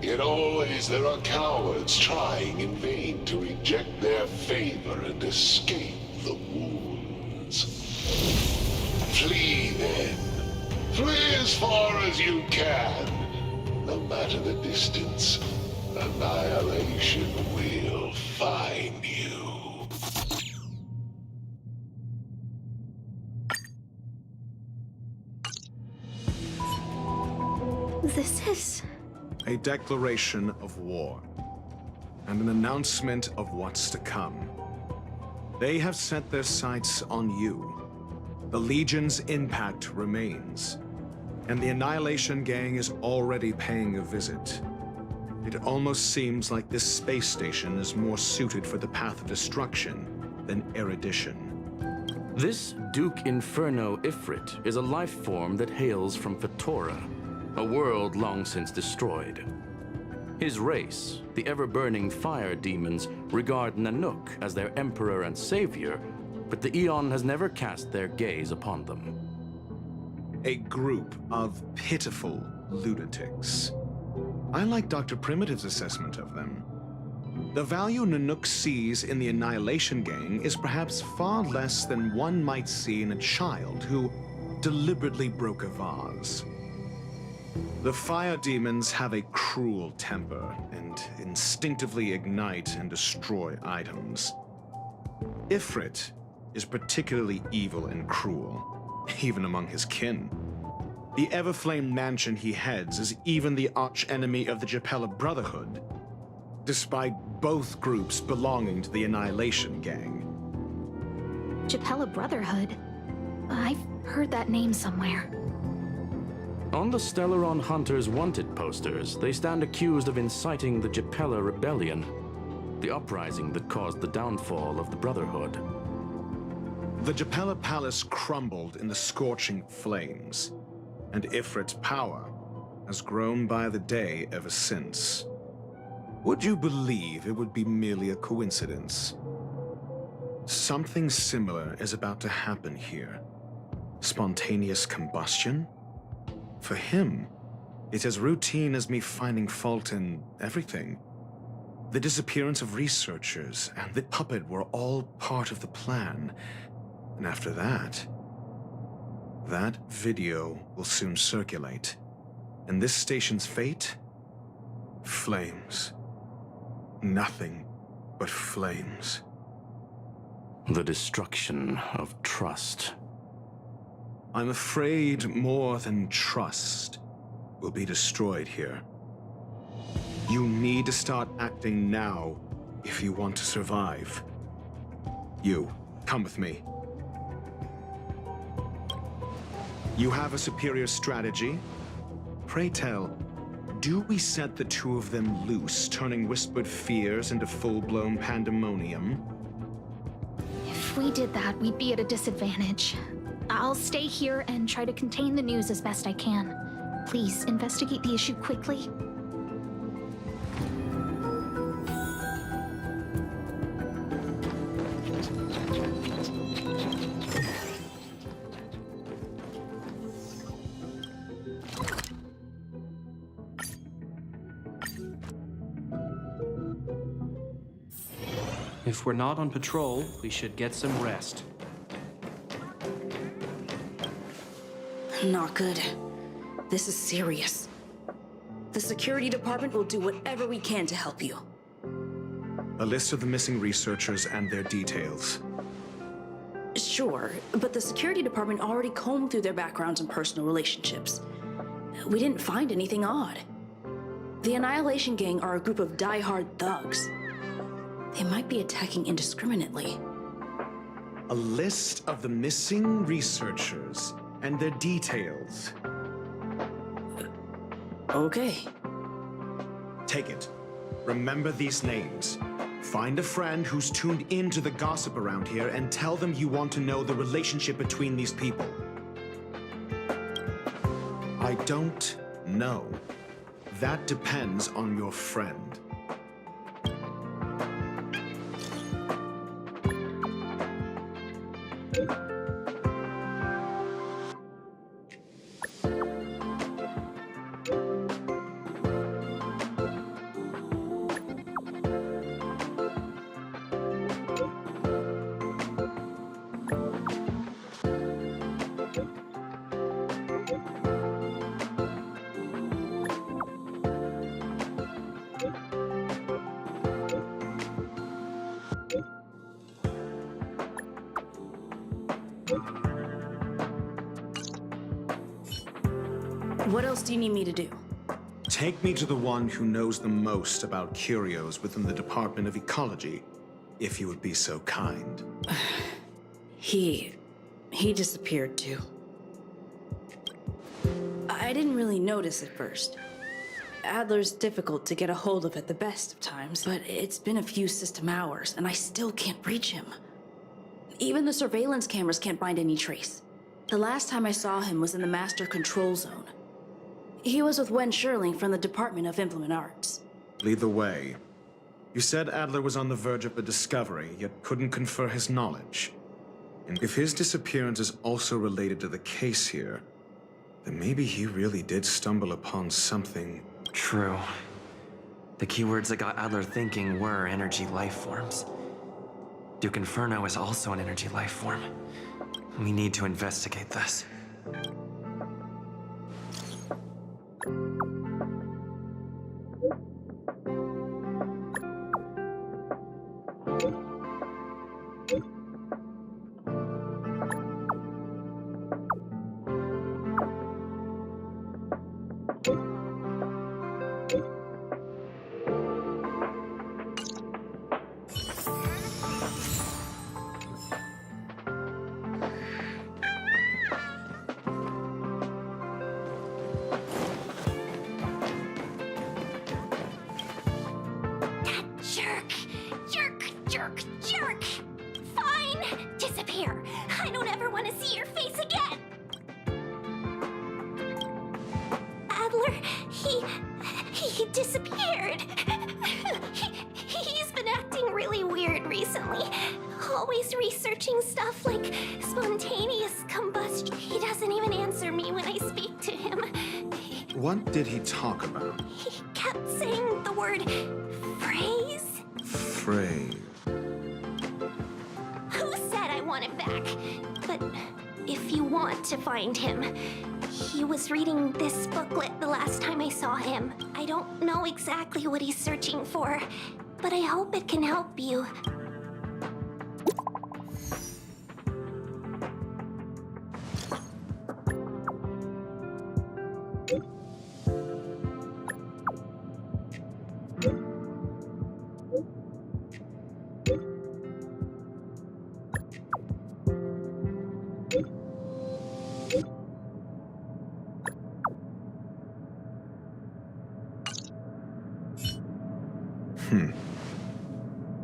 Yet always there are cowards trying in vain to reject their favor and escape the wounds. Flee then. Flee as far as you can. No matter the distance, annihilation will find you. This is... A declaration of war, and an announcement of what's to come. They have set their sights on you. The Legion's impact remains, and the Annihilation Gang is already paying a visit. It almost seems like this space station is more suited for the path of destruction than erudition. This Duke Inferno Ifrit is a life form that hails from Fatora, a world long since destroyed. His race, the ever-burning fire demons, regard Nanook as their emperor and savior, but the Eon has never cast their gaze upon them. A group of pitiful lunatics. I like Dr. Primitive's assessment of them. The value Nanook sees in the Annihilation Gang is perhaps far less than one might see in a child who deliberately broke a vase. The fire demons have a cruel temper and instinctively ignite and destroy items. Ifrit is particularly evil and cruel, even among his kin. The Everflame mansion he heads is even the arch-enemy of the Japella Brotherhood, despite both groups belonging to the Annihilation Gang. Japella Brotherhood? I've heard that name somewhere. On the Stellaron Hunters wanted posters, they stand accused of inciting the Japella Rebellion, the uprising that caused the downfall of the Brotherhood. The Japella Palace crumbled in the scorching flames, and Ifrit's power has grown by the day ever since. Would you believe it would be merely a coincidence? Something similar is about to happen here. Spontaneous combustion? For him, it's as routine as me finding fault in everything. The disappearance of researchers and the puppet were all part of the plan. And after that, that video will soon circulate. And this station's fate? Flames. Nothing but flames. The destruction of trust. I'm afraid more than trust will be destroyed here. You need to start acting now if you want to survive. You, come with me. You have a superior strategy? Pray tell, do we set the two of them loose, turning whispered fears into full-blown pandemonium? If we did that, we'd be at a disadvantage. I'll stay here and try to contain the news as best I can. Please, investigate the issue quickly. If we're not on patrol, we should get some rest. Not good. This is serious. The security department will do whatever we can to help you. A list of the missing researchers and their details. Sure, but the security department already combed through their backgrounds and personal relationships. We didn't find anything odd. The Annihilation Gang are a group of die-hard thugs. They might be attacking indiscriminately. A list of the missing researchers and their details. Okay. Take it. Remember these names. Find a friend who's tuned into the gossip around here and tell them you want to know the relationship between these people. I don't know. That depends on your friend. What else do you need me to do? Take me to the one who knows the most about curios within the Department of Ecology, if you would be so kind. He disappeared too. I didn't really notice at first. Adler's difficult to get a hold of at the best of times, but it's been a few system hours and I still can't reach him. Even the surveillance cameras can't find any trace. The last time I saw him was in the Master Control Zone. He was with Wen Sherling from the Department of Implement Arts. Lead the way. You said Adler was on the verge of a discovery, yet couldn't confer his knowledge. And if his disappearance is also related to the case here, then maybe he really did stumble upon something. True. The keywords that got Adler thinking were energy life forms. Duke Inferno is also an energy life form. We need to investigate this. Jerk! Fine! Disappear! I don't ever want to see your face again! Adler, he disappeared. He's been acting really weird recently. Always researching stuff like spontaneous combustion. He doesn't even answer me when I speak to him. What did he talk about? He kept saying the word phrase. Phrase. Who said I want him back? But if you want to find him, he was reading this booklet the last time I saw him. I don't know exactly what he's searching for, but I hope it can help you.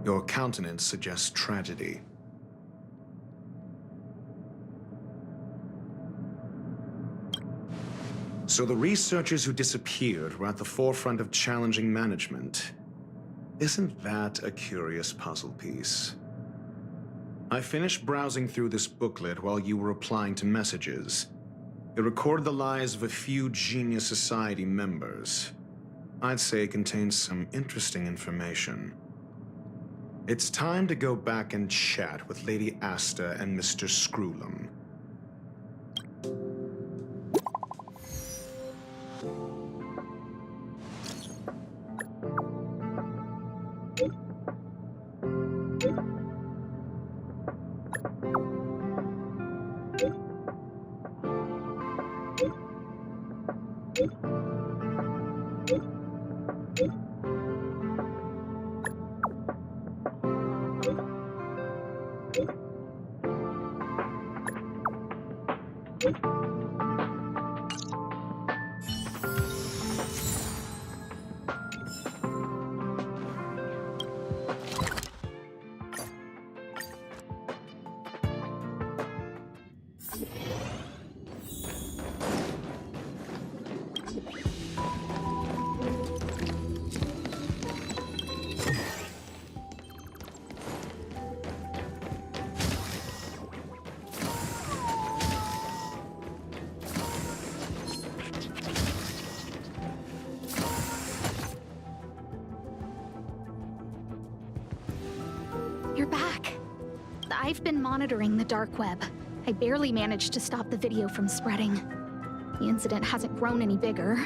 Your countenance suggests tragedy. So the researchers who disappeared were at the forefront of challenging management. Isn't that a curious puzzle piece? I finished browsing through this booklet while you were replying to messages. It recorded the lives of a few Genius Society members. I'd say it contains some interesting information. It's time to go back and chat with Lady Asta and Mr. Screwlum. You're back. I've been monitoring the dark web. I barely managed to stop the video from spreading. The incident hasn't grown any bigger,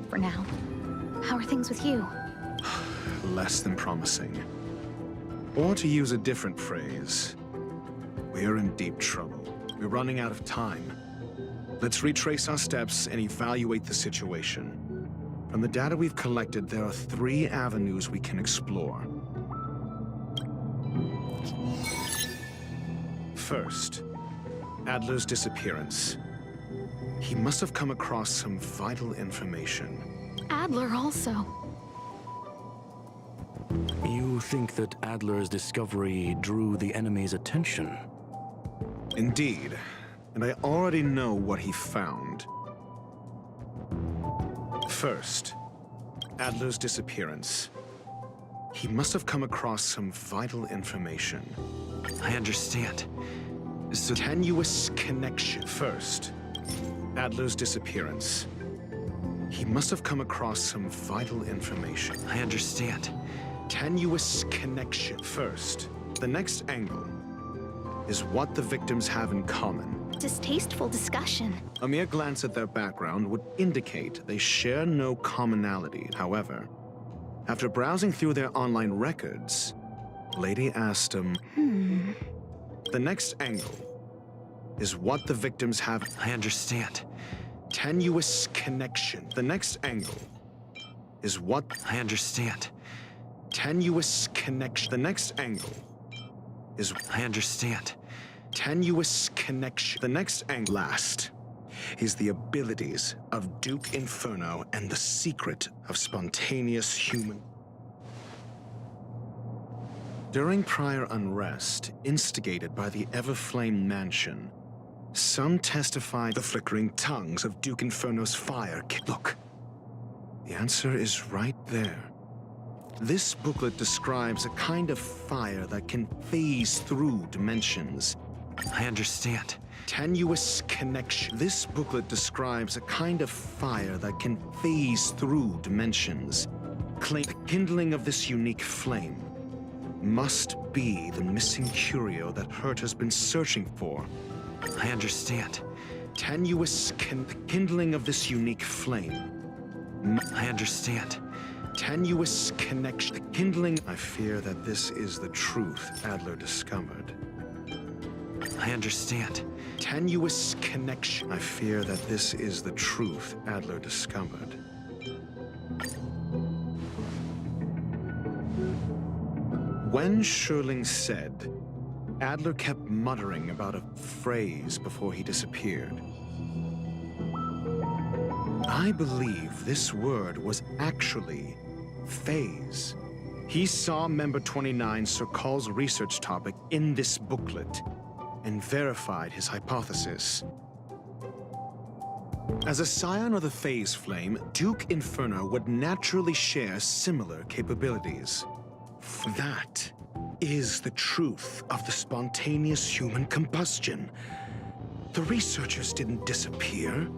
for now. How are things with you? Less than promising. Or to use a different phrase, we're in deep trouble. We're running out of time. Let's retrace our steps and evaluate the situation. From the data we've collected, there are 3 avenues we can explore. First, Adler's disappearance. He must have come across some vital information. Adler also. You think that Adler's discovery drew the enemy's attention? Indeed, and I already know what he found. First, Adler's disappearance. He must have come across some vital information. I understand. So tenuous connection. First, Adler's disappearance. He must have come across some vital information. I understand. Tenuous connection. First, the next angle is what the victims have in common. Distasteful discussion. A mere glance at their background would indicate they share no commonality. However, after browsing through their online records, Lady Asta... The next angle is what the victims have... I understand. Tenuous connection. The next angle is what... I understand. Tenuous connection. The next angle is... I understand. Tenuous connection. The next angle last is the abilities of Duke Inferno and the secret of spontaneous human... During prior unrest, instigated by the Everflame Mansion, some testified the flickering tongues of Duke Inferno's fire. Look, the answer is right there. This booklet describes a kind of fire that can phase through dimensions. I understand. Tenuous connection. This booklet describes a kind of fire that can phase through dimensions. Claim the kindling of this unique flame must be the missing curio that Hurt has been searching for. I understand. Tenuous kindling of this unique flame. I understand. Tenuous connection. Kindling. I fear that this is the truth Adler discovered. I understand. Tenuous connection. I fear that this is the truth Adler discovered. When Sherling said, Adler kept muttering about a phrase before he disappeared. I believe this word was actually phase. He saw Member 29 Sir Call's research topic in this booklet and verified his hypothesis. As a scion of the phase flame, Duke Inferno would naturally share similar capabilities. That is the truth of the spontaneous human combustion. The researchers didn't disappear.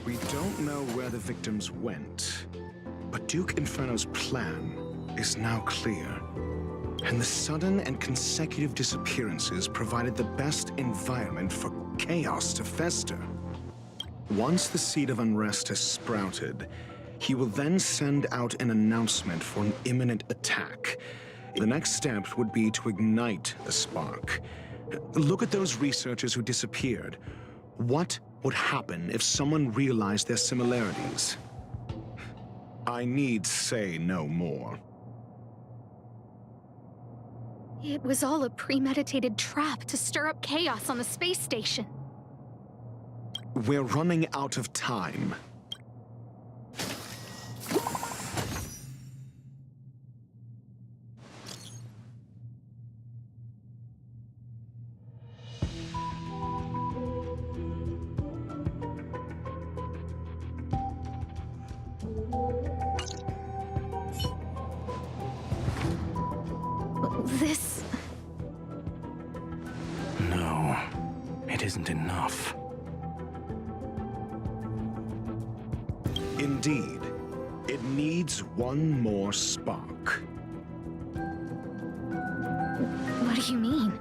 We don't know where the victims went, but Duke Inferno's plan is now clear. And the sudden and consecutive disappearances provided the best environment for chaos to fester. Once the seed of unrest has sprouted, he will then send out an announcement for an imminent attack. The next step would be to ignite the spark. Look at those researchers who disappeared. What would happen if someone realized their similarities? I need say no more. It was all a premeditated trap to stir up chaos on the space station. We're running out of time. This... No, it isn't enough. Indeed, it needs one more spark. What do you mean?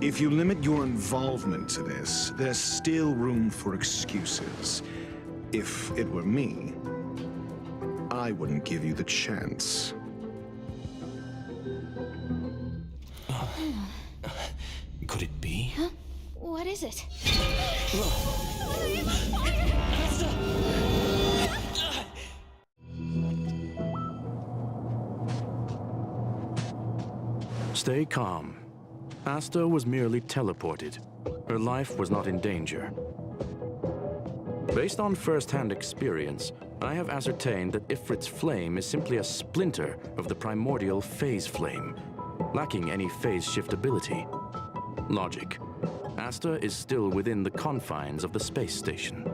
If you limit your involvement to this, there's still room for excuses. If it were me, I wouldn't give you the chance. Could it be? Huh? What is it? Stay calm. Asta was merely teleported. Her life was not in danger. Based on first-hand experience, I have ascertained that Ifrit's flame is simply a splinter of the primordial phase flame, lacking any phase shift ability. Logic. Asta is still within the confines of the space station.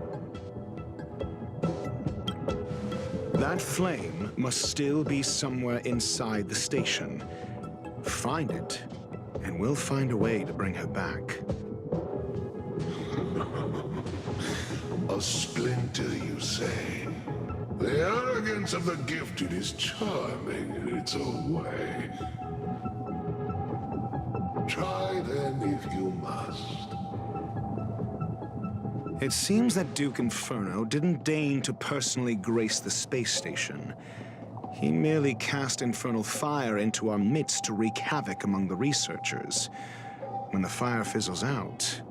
That flame must still be somewhere inside the station. Find it, and we'll find a way to bring her back. A splinter, you say? The arrogance of the gifted is charming in its own way. Try then if you must. It seems that Duke Inferno didn't deign to personally grace the space station. He merely cast infernal fire into our midst to wreak havoc among the researchers. When the fire fizzles out,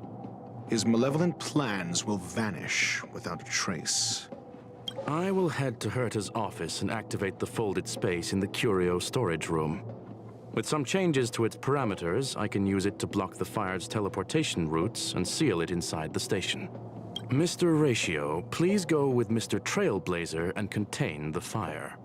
his malevolent plans will vanish without a trace. I will head to Herta's office and activate the folded space in the curio storage room. With some changes to its parameters, I can use it to block the fire's teleportation routes and seal it inside the station. Mr. Ratio, please go with Mr. Trailblazer and contain the fire.